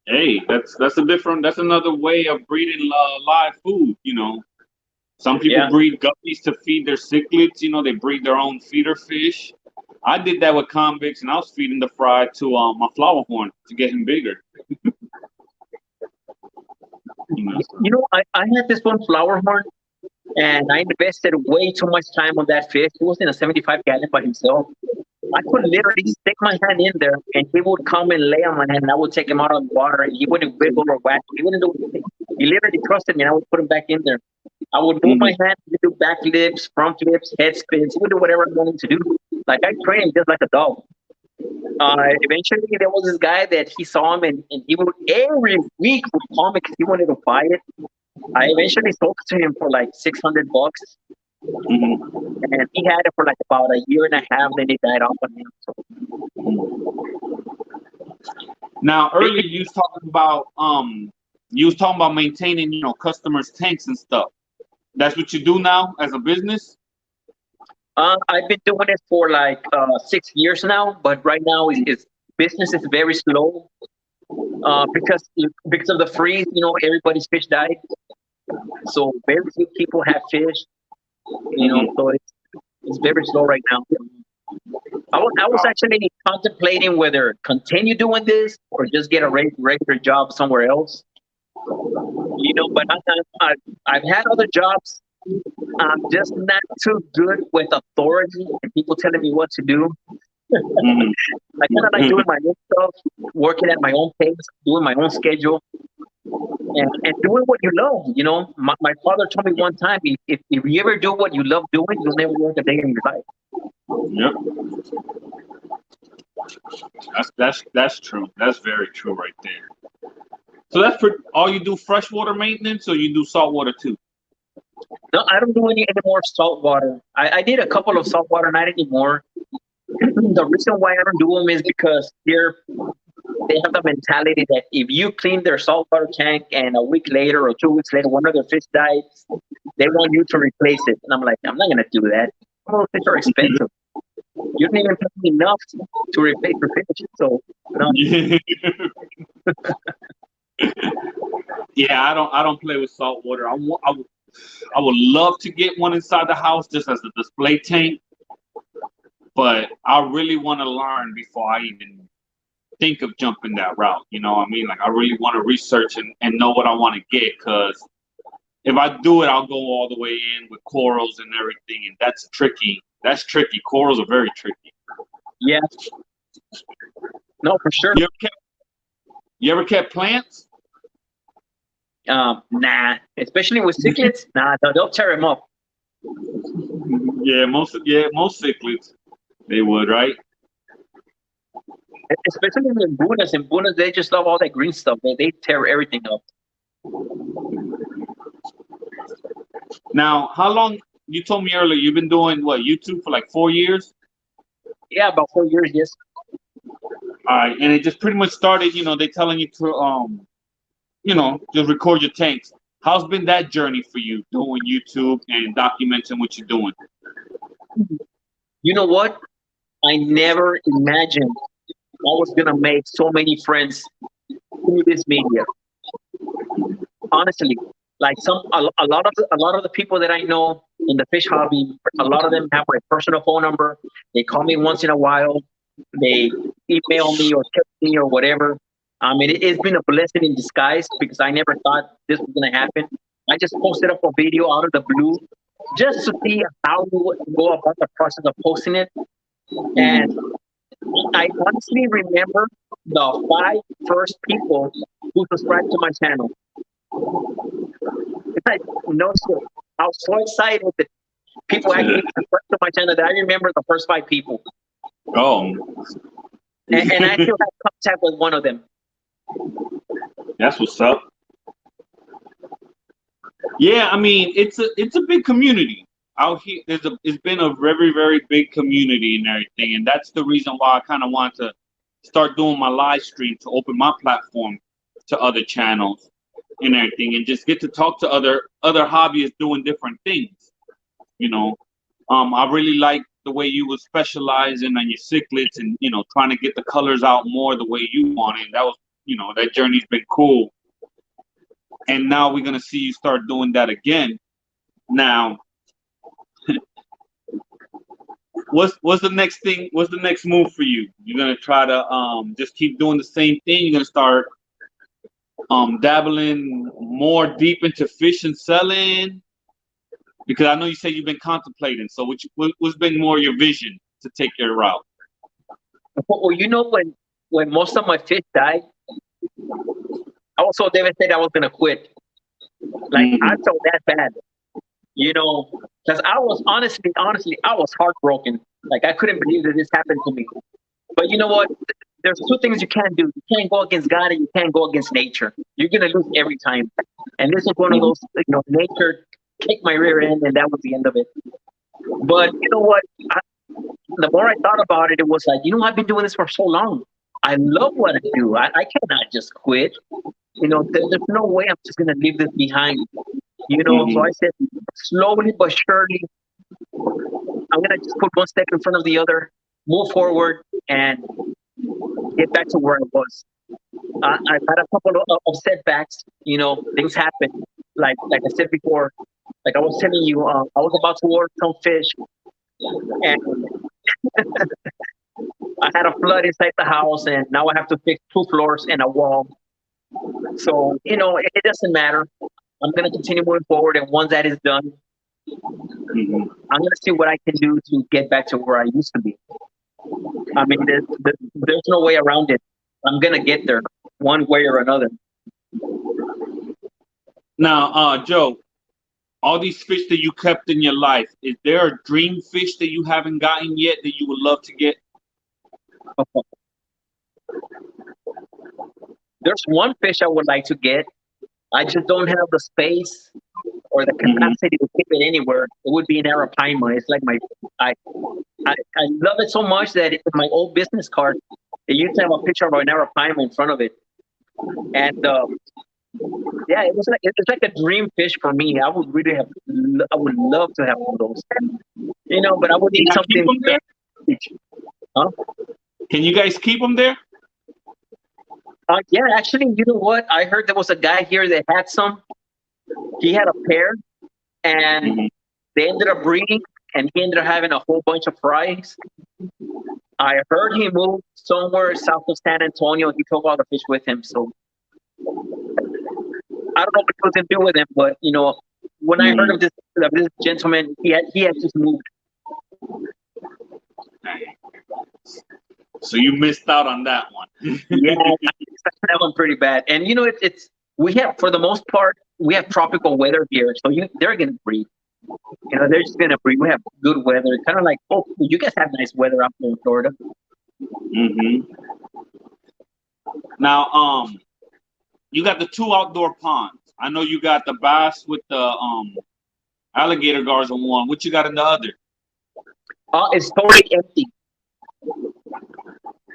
Speaker 1: Hey, that's another way of breeding live food. You know, some people
Speaker 2: Yeah.
Speaker 1: breed guppies to feed their cichlids. You know, they breed their own feeder fish. I did that with convicts, and I was feeding the fry to my flower horn to get him bigger. You know,
Speaker 2: You know, I had this one flower horn, and I invested way too much time on that fish. He was in a 75 gallon by himself. I could literally stick my hand in there, and he would come and lay on my hand, and I would take him out of the water, and he wouldn't wiggle or whack. He wouldn't do anything. He literally trusted me, and I would put him back in there. I would move my
Speaker 1: Mhm.
Speaker 2: hand, he would do back flips, front flips, head spins. He would do whatever I wanted to do. Like I trained him just like a dog. Eventually, there was this guy that he saw him, and he would every week would call me because he wanted to buy it. I eventually sold it to him for like $600,
Speaker 1: Mhm.
Speaker 2: and he had it for like about a year and a half. Then he died off on him. So
Speaker 1: Now, earlier you was talking about maintaining, you know, customers' tanks and stuff. That's what you do now as a business.
Speaker 2: I've been doing it for like 6 years now, but right now business is very slow because of the freeze. You know, everybody's fish died, so very few people have fish. You know,
Speaker 1: Mhm.
Speaker 2: so it's very slow right now. I was actually contemplating whether continue doing this or just get a regular job somewhere else. You know, but I've had other jobs. I'm just not too good with authority and people telling me what to do.
Speaker 1: Mhm.
Speaker 2: I kind of like doing my own stuff, working at my own pace, doing my own schedule, and doing what you love. You know, my father told me one time, if you ever do what you love doing, you'll never work a day in your life.
Speaker 1: Yep, that's true. That's very true right there. So that's for all you do freshwater maintenance, or you do saltwater too?
Speaker 2: No, I don't do any more salt water. I did a couple of saltwater, not anymore. The reason why I don't do them is because here they have the mentality that if you clean their saltwater tank and a week later or 2 weeks later one of their fish dies, they want you to replace it. And I'm like, I'm not gonna do that. All those fish are expensive. You don't even pay me enough to replace your fish. So no.
Speaker 1: Yeah, I don't play with saltwater. I would love to get one inside the house just as a display tank, but I really want to learn before I even think of jumping that route. You know what I mean? Like I really want to research and know what I want to get, because if I do it, I'll go all the way in with corals and everything, and that's tricky. That's tricky. Corals are very tricky.
Speaker 2: Yeah, no, for sure.
Speaker 1: You ever kept, you ever kept plants?
Speaker 2: Nah, especially with cichlids, nah, they'll tear them up.
Speaker 1: Yeah, most cichlids they would, right?
Speaker 2: Especially in Bunas. In Bunas, they just love all that green stuff. They tear everything up.
Speaker 1: Now, how long? You told me earlier you've been doing what, YouTube for like 4 years?
Speaker 2: Yeah, about 4 years, yes.
Speaker 1: All right, and it just pretty much started. They telling you to just record your tanks. How's been that journey for you doing YouTube and documenting what you're doing?
Speaker 2: You know what? I never imagined I was gonna make so many friends through this media. Honestly, like a lot of the people that I know in the fish hobby, a lot of them have my personal phone number. They call me once in a while. They email me or text me or whatever. It's been a blessing in disguise because I never thought this was gonna happen. I just posted up a video out of the blue just to see how we would go about the process of posting it. And I honestly remember the five first people who subscribed to my channel. It's like no shit. I was so excited that people actually subscribed to my channel that I remember the first five people.
Speaker 1: Oh,
Speaker 2: And I still have contact with one of them.
Speaker 1: that's what's up. Yeah, it's a big community out here. It's been a very, very big community and everything, and that's the reason why I kind of want to start doing my live stream to open my platform to other channels and everything, and just get to talk to other hobbyists doing different things. I really like the way you were specializing on your cichlids and trying to get the colors out more the way you want it. That was that journey's been cool. And now we're gonna see you start doing that again. Now, what's the next thing? What's the next move for you? You're gonna try to just keep doing the same thing. You're gonna start dabbling more deep into fish and selling, because I know you say you've been contemplating. So what's been more your vision to take your route?
Speaker 2: Well, when most of my fish died, I was so devastated I was gonna quit. Like I felt that bad, because I was honestly, I was heartbroken. Like I couldn't believe that this happened to me. But you know what? There's two things you can't do. You can't go against God and you can't go against nature. You're gonna lose every time. And this was one of those, nature kicked my rear end, and that was the end of it. But you know what? The more I thought about it, it was like, I've been doing this for so long. I love what I do. I cannot just quit. There's no way I'm just gonna leave this behind. So I said, slowly but surely, I'm gonna just put one step in front of the other, move forward, and get back to where I was. I've had a couple of setbacks. Things happen. Like I said before, like I was telling you, I was about to order some fish, and I had a flood inside the house, and now I have to fix 2 floors and a wall. So it doesn't matter. I'm gonna continue moving forward, and once that is done, I'm gonna see what I can do to get back to where I used to be. There's no way around it. I'm gonna get there one way or another.
Speaker 1: Now, Joe, all these fish that you kept in your life, is there a dream fish that you haven't gotten yet that you would love to get?
Speaker 2: There's one fish I would like to get. I just don't have the space or the capacity to keep it anywhere. It would be an arapaima. It's like I love it so much that in my old business card, it used to have a picture of an arapaima in front of it. And yeah, it's like a dream fish for me. I would love to have one of those. But I would need something. Huh?
Speaker 1: Can you guys keep them there?
Speaker 2: Yeah, actually, you know what? I heard there was a guy here that had some. He had a pair, and they ended up breeding, and he ended up having a whole bunch of fries. I heard he moved somewhere south of San Antonio. He took all the fish with him, so I don't know what he was gonna do with him. But when I heard of this gentleman, he had just moved.
Speaker 1: So you missed out on that one.
Speaker 2: Yeah, that one pretty bad. And we have, for the most part, we have tropical weather here, so they're gonna breed. They're just gonna breed. We have good weather, kind of like, you guys have nice weather up there in Florida.
Speaker 1: Now, you got the 2 outdoor ponds. I know you got the bass with the alligator guards on one. What you got in the other?
Speaker 2: It's totally empty.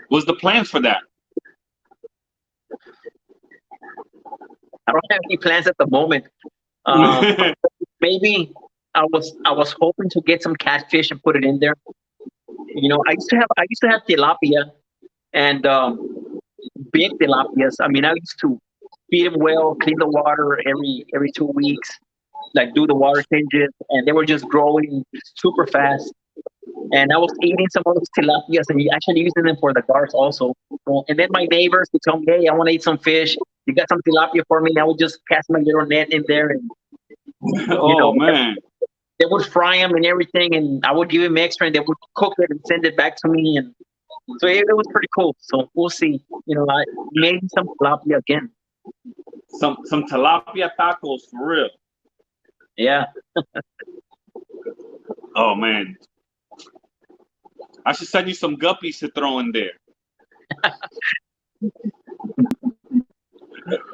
Speaker 1: What's the plans for that?
Speaker 2: I don't have any plans at the moment. Maybe I was hoping to get some catfish and put it in there. You know, I used to have tilapia and big tilapias. I mean, I used to feed them well, clean the water every 2 weeks, like do the water changes, and they were just growing super fast. And I was eating some of those tilapias and actually using them for the guards also. So, and then my neighbors would tell me, "Hey, I want to eat some fish. You got some tilapia for me?" And I would just cast my little net in there, and you
Speaker 1: Oh
Speaker 2: know,
Speaker 1: man.
Speaker 2: they would fry them and everything, and I would give them extra, and they would cook it and send it back to me, and so it was pretty cool. So we'll see. You know, maybe some tilapia again.
Speaker 1: Some tilapia tacos for real.
Speaker 2: Yeah.
Speaker 1: Oh man. I should send you some guppies to throw in there.
Speaker 2: A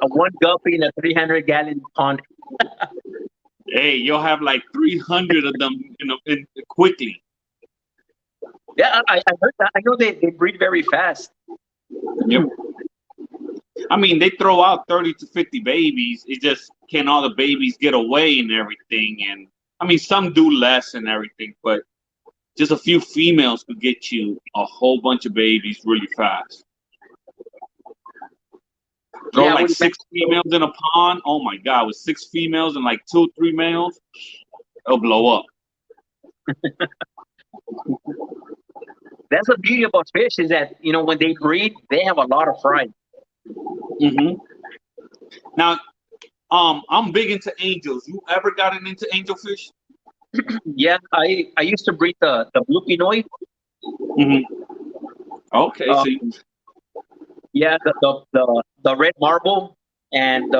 Speaker 2: one guppy in a 300-gallon pond.
Speaker 1: Hey, you'll have like 300 of them, you know, quickly.
Speaker 2: Yeah, I heard that. I know they breed very fast.
Speaker 1: Yep. I mean, they throw out 30 to 50 babies. It just can all the babies get away and everything. And I mean, some do less and everything, but just a few females could get you a whole bunch of babies really fast. Throw
Speaker 2: Yeah,
Speaker 1: like 6 females in a pond. Oh my God, with 6 females and like 2 or 3 males, it'll blow up.
Speaker 2: that's the beauty about fish is that you know when they breed, they have a lot of fry.
Speaker 1: Mm-hmm. Now, I'm big into angels. You ever gotten into angelfish?
Speaker 2: Yeah, I used to breed the blue pinoy.
Speaker 1: Mm-hmm. Okay, so
Speaker 2: Yeah, the red marble and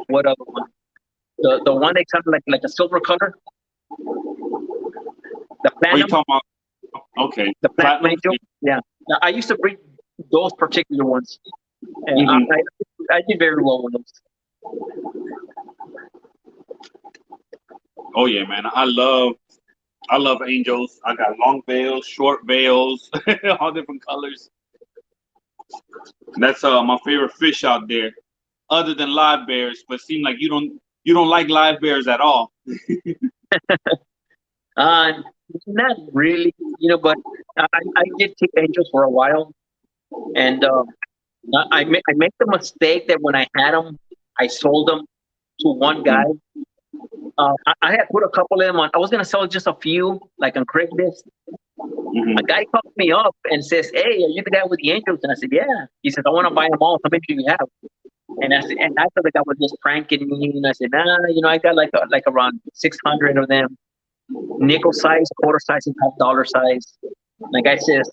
Speaker 2: what other one? The one that kind of like a silver color. The
Speaker 1: are you
Speaker 2: platinum,
Speaker 1: talking about? Okay,
Speaker 2: the platinum
Speaker 1: platinum.
Speaker 2: angel. Yeah, now, I used to breed those particular ones, and
Speaker 1: Mm-hmm.
Speaker 2: I did very well with those.
Speaker 1: Oh yeah, man. I love angels. I got long veils, short veils, all different colors. That's my favorite fish out there, other than live bears. But it seems like you don't like live bears at all.
Speaker 2: Uh, Not really, you know, but I did keep angels for a while, and I made the mistake that when I had them, I sold them to one guy. I had put a couple of them on. I was gonna sell just a few, like on Craigslist.
Speaker 1: Mm-hmm.
Speaker 2: A guy called me up and says, "Hey, are you the guy with the angels?" And I said, "Yeah." He said, "I want to buy them all. How many do you have?" And I thought the guy was just pranking me. And I said, "Nah, you know, I got like around 600 of them, nickel size, quarter size, and $5 size." And the guy says,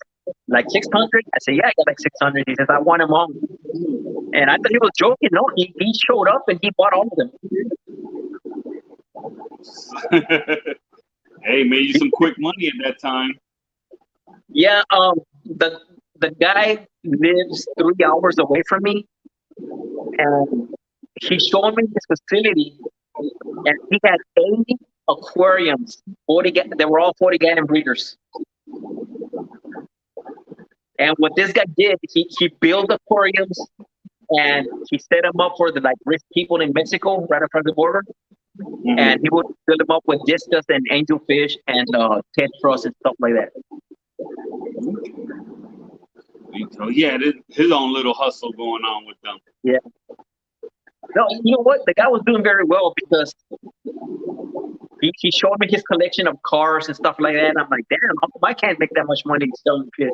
Speaker 2: "Like 600?" I said, "Yeah, I got like 600." He says, "I want them all." And I thought he was joking. No, he showed up and he bought all of them.
Speaker 1: Hey, made you some quick money at that time.
Speaker 2: Yeah, the guy lives 3 hours away from me, and he showed me his facility, and he had 80 aquariums. 40, they were all 40-gallon breeders. And what this guy did, he built aquariums and he set them up for the like rich people in Mexico, right across the border.
Speaker 1: Mm-hmm.
Speaker 2: And he would fill them up with discus and angelfish and tetras and stuff like that.
Speaker 1: So he had his own little hustle going on with them.
Speaker 2: Yeah. No, you know what? The guy was doing very well because he showed me his collection of cars and stuff like that. And I'm like, damn, I can't make that much money selling fish.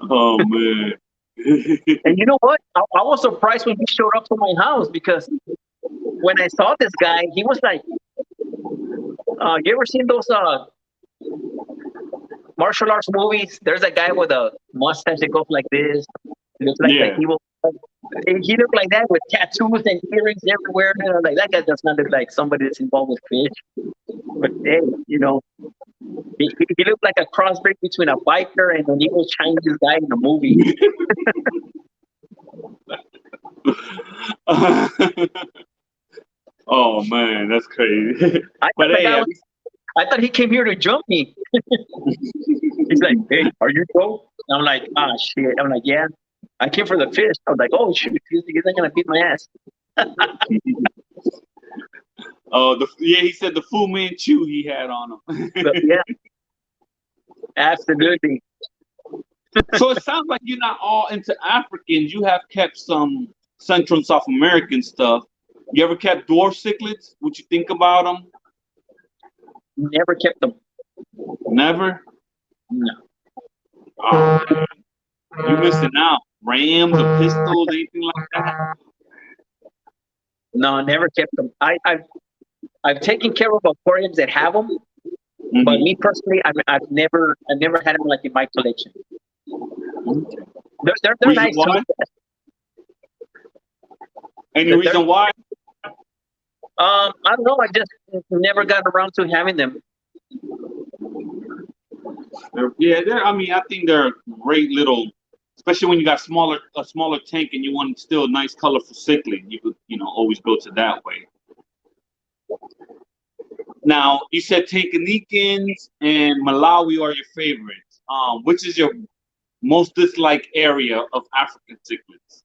Speaker 1: Oh man.
Speaker 2: And you know what? I was surprised when he showed up to my house because when I saw this guy, he was like, you ever seen those martial arts movies? There's a guy with a mustache that goes like this. It looks like
Speaker 1: Yeah.
Speaker 2: he will. And he looked like that with tattoos and earrings everywhere. And I was like, that guy does not look like somebody that's involved with fish. But hey, he looked like a crossbreed between a biker and an evil Chinese guy in a movie.
Speaker 1: Oh man, that's crazy.
Speaker 2: I
Speaker 1: But
Speaker 2: thought the
Speaker 1: hey,
Speaker 2: guy
Speaker 1: at
Speaker 2: was,
Speaker 1: least
Speaker 2: I thought he came here to jump me. He's like, hey, are you Joe? And I'm like, ah, shit. I'm like, yeah. I came for the fish. I was like, oh, shoot. He's not going to beat my ass.
Speaker 1: he said the Fu Manchu he had on him.
Speaker 2: But yeah, absolutely.
Speaker 1: So it sounds like you're not all into Africans. You have kept some Central and South American stuff. You ever kept dwarf cichlids? What you think about them?
Speaker 2: Never kept them.
Speaker 1: Never.
Speaker 2: No.
Speaker 1: Oh, you missing out. Rams or pistols, anything like that?
Speaker 2: No, never kept them. I've taken care of aquariums that have them, but me personally, I've never had them like in my collection. They're
Speaker 1: Reason
Speaker 2: nice
Speaker 1: why?
Speaker 2: too.
Speaker 1: Any reason why?
Speaker 2: I don't know. I just never got around to having them.
Speaker 1: I mean, I think they're great little, especially when you got a smaller tank and you want still a nice colorful cichlid. You could, always go to that way. Now, you said Tanganikans and Malawi are your favorites. Which is your most disliked area of African cichlids?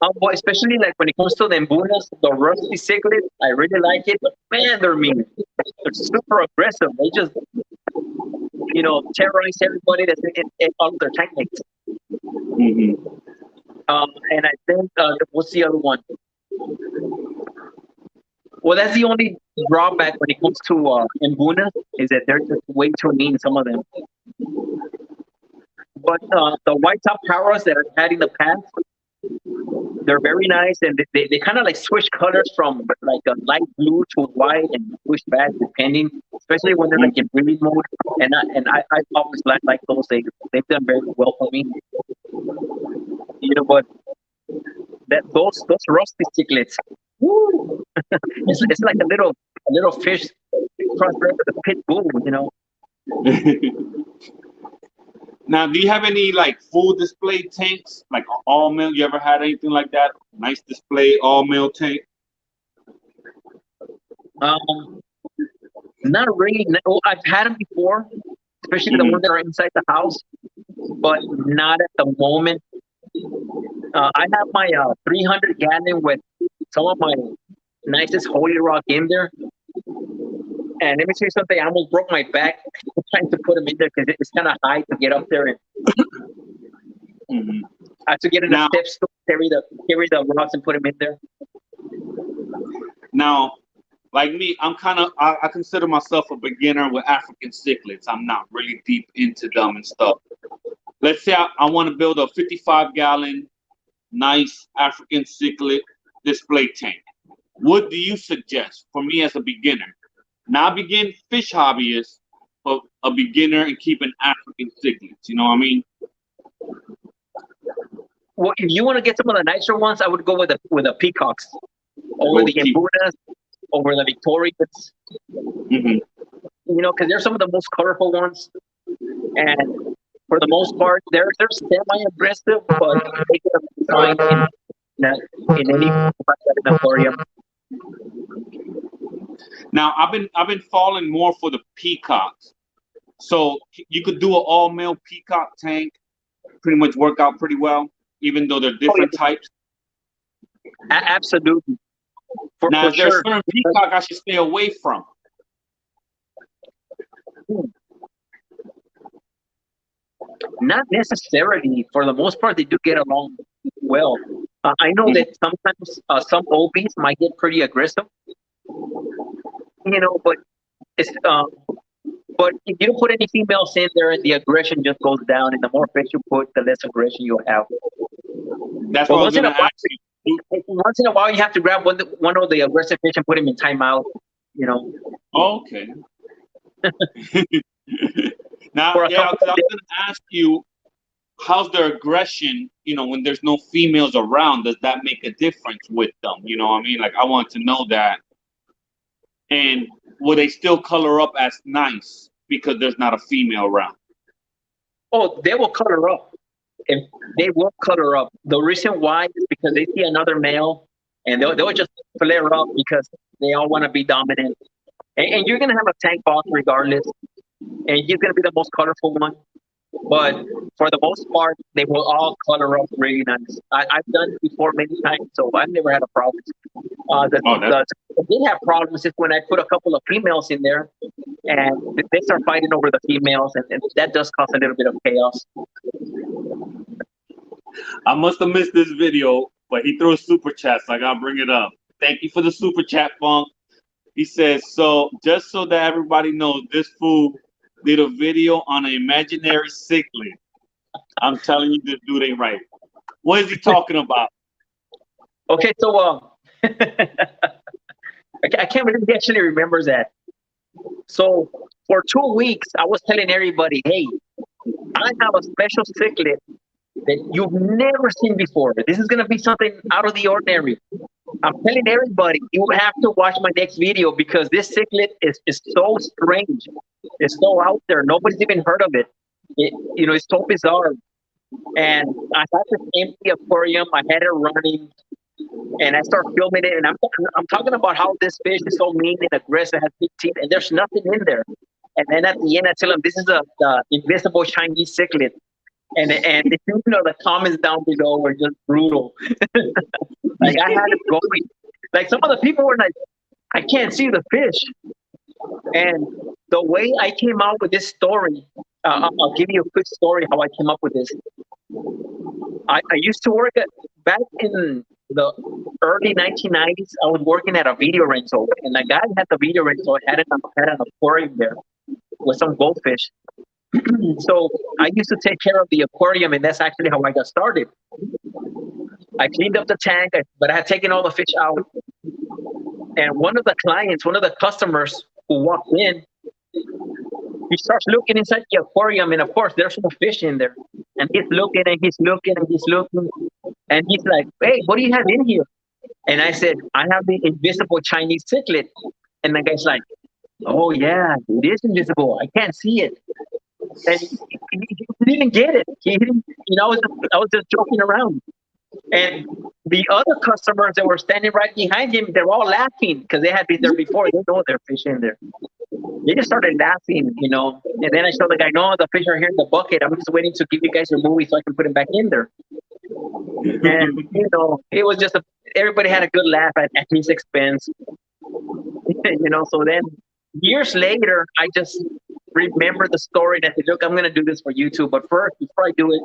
Speaker 2: Well, especially like when it comes to the mbunas, the rusty cichlids, I really like it. But man, they're mean. They're super aggressive. They just, terrorize everybody that's in all of their techniques.
Speaker 1: Mm-hmm.
Speaker 2: And I think, what's the other one? Well, that's the only drawback when it comes to mbunas is that they're just way too mean, some of them. But the white top powers that I've had in the past, they're very nice, and they kind of like switch colors from like a light blue to white and push back depending, especially when they're like in breeding mode. And I've always like those. They've done very well for me. But those rusty cichlids, woo, it's like a little fish crossbred with a pit bull.
Speaker 1: Now, do you have any like full display tanks, like all male? You ever had anything like that? Nice display all male tank?
Speaker 2: Not really. No, I've had them before, especially the ones that are inside the house, but not at the moment. I have my 300 gallon with some of my nicest holy rock in there. And let me tell you something, I almost broke my back trying to put them in there because it's kind of high to get up there. And I have to get in the steps to carry the rocks and put them in there.
Speaker 1: Now, like me, I consider myself a beginner with African cichlids. I'm not really deep into them and stuff. Let's say I want to build a 55-gallon, nice African cichlid display tank. What do you suggest for me as a beginner? Not begin fish hobbyist, but a beginner and keeping African cichlids. You know what I mean?
Speaker 2: Well, if you want to get some of the nicer ones, I would go with the peacocks over the mbunas, over the Victorias. Because they're some of the most colorful ones, and for the most part, they're semi-aggressive, but they get a fine in any aquarium.
Speaker 1: Now, I've been falling more for the peacocks. So you could do an all male peacock tank, pretty much work out pretty well, even though they're different types.
Speaker 2: Absolutely.
Speaker 1: Now, is there a certain peacock I should stay away from?
Speaker 2: Not necessarily. For the most part, they do get along well. I know that sometimes some OBs might get pretty aggressive, but it's but if you don't put any females in there, the aggression just goes down, and the more fish you put, the less aggression you'll have.
Speaker 1: That's what I was going to ask you.
Speaker 2: Once in a while, you have to grab one of the aggressive fish and put him in timeout.
Speaker 1: Okay. Now, I was going to ask you, how's their aggression, when there's no females around? Does that make a difference with them? You know what I mean? Like, I want to know that. And will they still color up as nice because there's not a female around?
Speaker 2: Oh, they will color up. If they will color up. The reason why is because they see another male and they'll just flare up because they all want to be dominant. And you're going to have a tank boss regardless. And he's going to be the most colorful one. But for the most part, they will all color up really nice. I've done it before many times, so I've never had a problem. I did have problems is when I put a couple of females in there and they start fighting over the females, and that does cause a little bit of chaos.
Speaker 1: I must have missed this video, but he threw a super chat, so I gotta bring it up. Thank you for the super chat, Funk. He says, so just so that everybody knows, this fool did a video on an imaginary cichlid. I'm telling you, this dude ain't right. What is he talking about?
Speaker 2: Okay, so I can't believe he actually remembers that. So for 2 weeks, I was telling everybody, hey, I have a special cichlid that you've never seen before. This is going to be something out of the ordinary. I'm telling everybody, you have to watch my next video because this cichlid is so strange. It's so out there. Nobody's even heard of it. It's so bizarre. And I had this empty aquarium. I had it running. And I start filming it. And I'm talking about how this fish is so mean and aggressive, has big teeth, and there's nothing in there. And then at the end, I tell them, this is the invisible Chinese cichlid. And the comments down below were just brutal. Like, I had it going. Like, some of the people were like, I can't see the fish. And the way I came out with this story, I'll give you a quick story how I came up with this. I used to work back in the early 1990s. I was working at a video rental, and the guy had the video rental had an aquarium there with some goldfish. So I used to take care of the aquarium, and that's actually how I got started. I cleaned up the tank, but I had taken all the fish out. And one of the customers who walked in, he starts looking inside the aquarium, and of course, there's no fish in there. And he's looking, and he's looking, and he's looking. And he's like, hey, what do you have in here? And I said, I have the invisible Chinese cichlid. And the guy's like, oh, yeah, it is invisible. I can't see it. And he didn't get it. He didn't, I was just joking around. And the other customers that were standing right behind him, they're all laughing because they had been there before. They know there's fish in there. They just started laughing, And then I told the guy, no, the fish are here in the bucket. I'm just waiting to give you guys your movie so I can put them back in there. And, it was just everybody had a good laugh at his expense. So then years later, I just remember the story and I said, look, I'm going to do this for YouTube. But first, before I do it,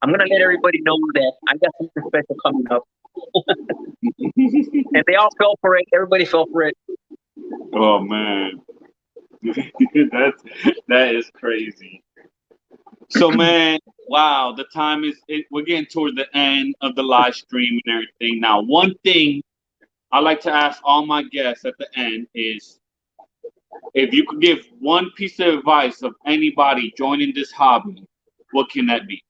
Speaker 2: I'm going to let everybody know that I got something special coming up. And they all fell for it. Everybody fell for it.
Speaker 1: Oh, man. that is crazy. So, man, wow, the time we're getting towards the end of the live stream and everything. Now, one thing I like to ask all my guests at the end is, if you could give one piece of advice of anybody joining this hobby, what can that be?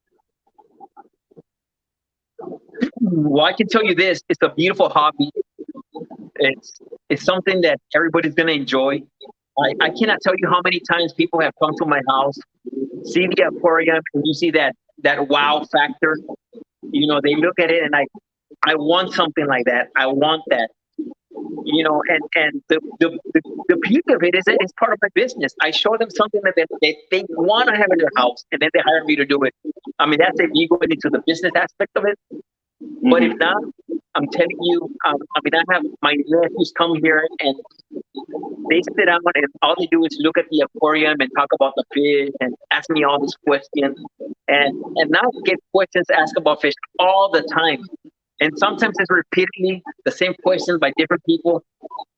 Speaker 2: Well, I can tell you this: it's a beautiful hobby. It's something that everybody's going to enjoy. I cannot tell you how many times people have come to my house, see the aquarium, and you see that wow factor. They look at it and I want something like that. I want that. And the beauty of it is that it's part of my business. I show them something that they want to have in their house, and then they hire me to do it. I mean, that's if you go into the business aspect of it. But if not, I'm telling you, I have my nephews come here and they sit down and all they do is look at the aquarium and talk about the fish and ask me all these questions. And now I get questions asked about fish all the time. And sometimes it's repeatedly the same questions by different people.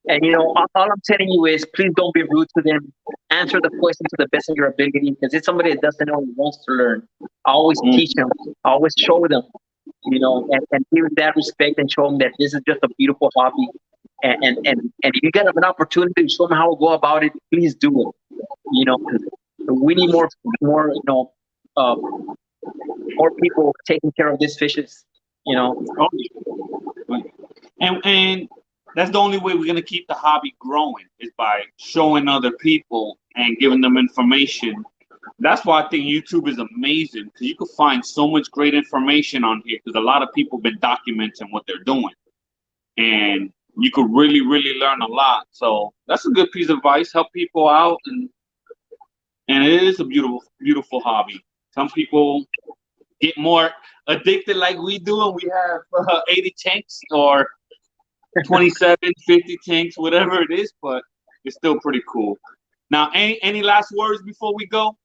Speaker 2: And, all I'm telling you is please don't be rude to them. Answer the question to the best of your ability because it's somebody that doesn't know and wants to learn. I always teach them. I always show them, and give that respect and show them that this is just a beautiful hobby. And if you get an opportunity to show them how to go about it, please do it. We need more more people taking care of these fishes. You know.
Speaker 1: Oh, yeah. And that's the only way we're gonna keep the hobby growing is by showing other people and giving them information. That's why I think YouTube is amazing because you can find so much great information on here because a lot of people have been documenting what they're doing, and you could really, really learn a lot. So that's a good piece of advice. Help people out, and it is a beautiful, beautiful hobby. Some people get more addicted like we do, and we have 80 tanks or 27, 50 tanks, whatever it is, but it's still pretty cool. Now, any last words before we go?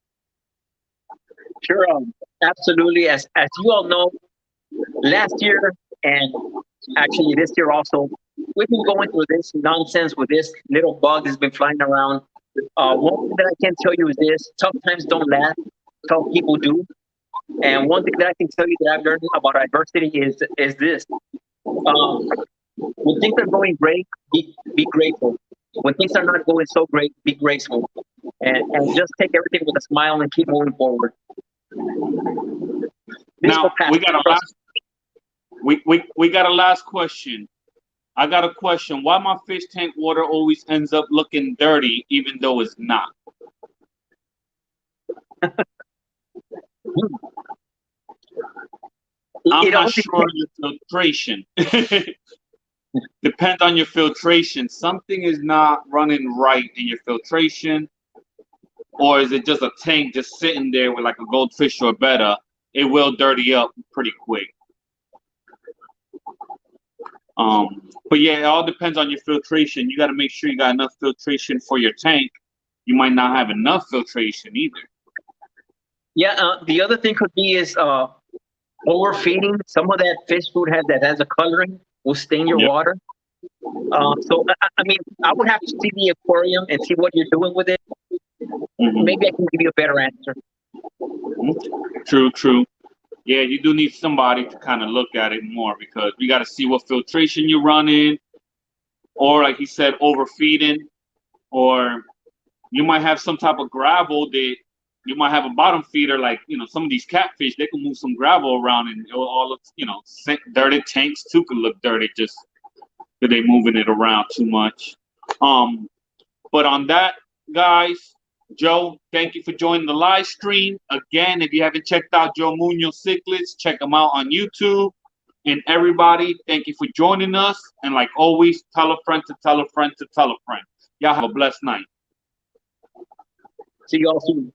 Speaker 2: Sure, absolutely. As you all know, last year and actually this year also, we've been going through this nonsense with this little bug that's been flying around. One thing that I can tell you is this: tough times don't last, tough people do. And one thing that I can tell you that I've learned about adversity is this: when things are going great, be grateful. When things are not going so great, be grateful, and just take everything with a smile and keep moving forward. This will
Speaker 1: Now
Speaker 2: pass.
Speaker 1: we got a last we got a last question. I got a question. Why my fish tank water always ends up looking dirty even though it's not? I'm not sure your filtration. Depends on your filtration. Something is not running right in your filtration, or is it just a tank just sitting there with like a goldfish or better? It will dirty up pretty quick. But yeah, it all depends on your filtration. You got to make sure you got enough filtration for your tank. You might not have enough filtration either.
Speaker 2: Yeah, the other thing could be is overfeeding. Some of that fish food that has a coloring will stain your
Speaker 1: Yep.
Speaker 2: water. So I mean, I would have to see the aquarium and see what you're doing with it.
Speaker 1: Mm-hmm.
Speaker 2: Maybe I can give you a better answer.
Speaker 1: True, true. Yeah, you do need somebody to kind of look at it more because we got to see what filtration you're running, or like he said, overfeeding, or you might have some type of gravel that you might have a bottom feeder, like some of these catfish, they can move some gravel around and it will all look, dirty tanks too could look dirty just because they moving it around too much. But on that, guys, Joe, thank you for joining the live stream. Again, if you haven't checked out Joe Munoz Cichlids, check him out on YouTube. And everybody, thank you for joining us. And like always, tell a friend to tell a friend to tell a friend. Y'all have a blessed night.
Speaker 2: See you all soon.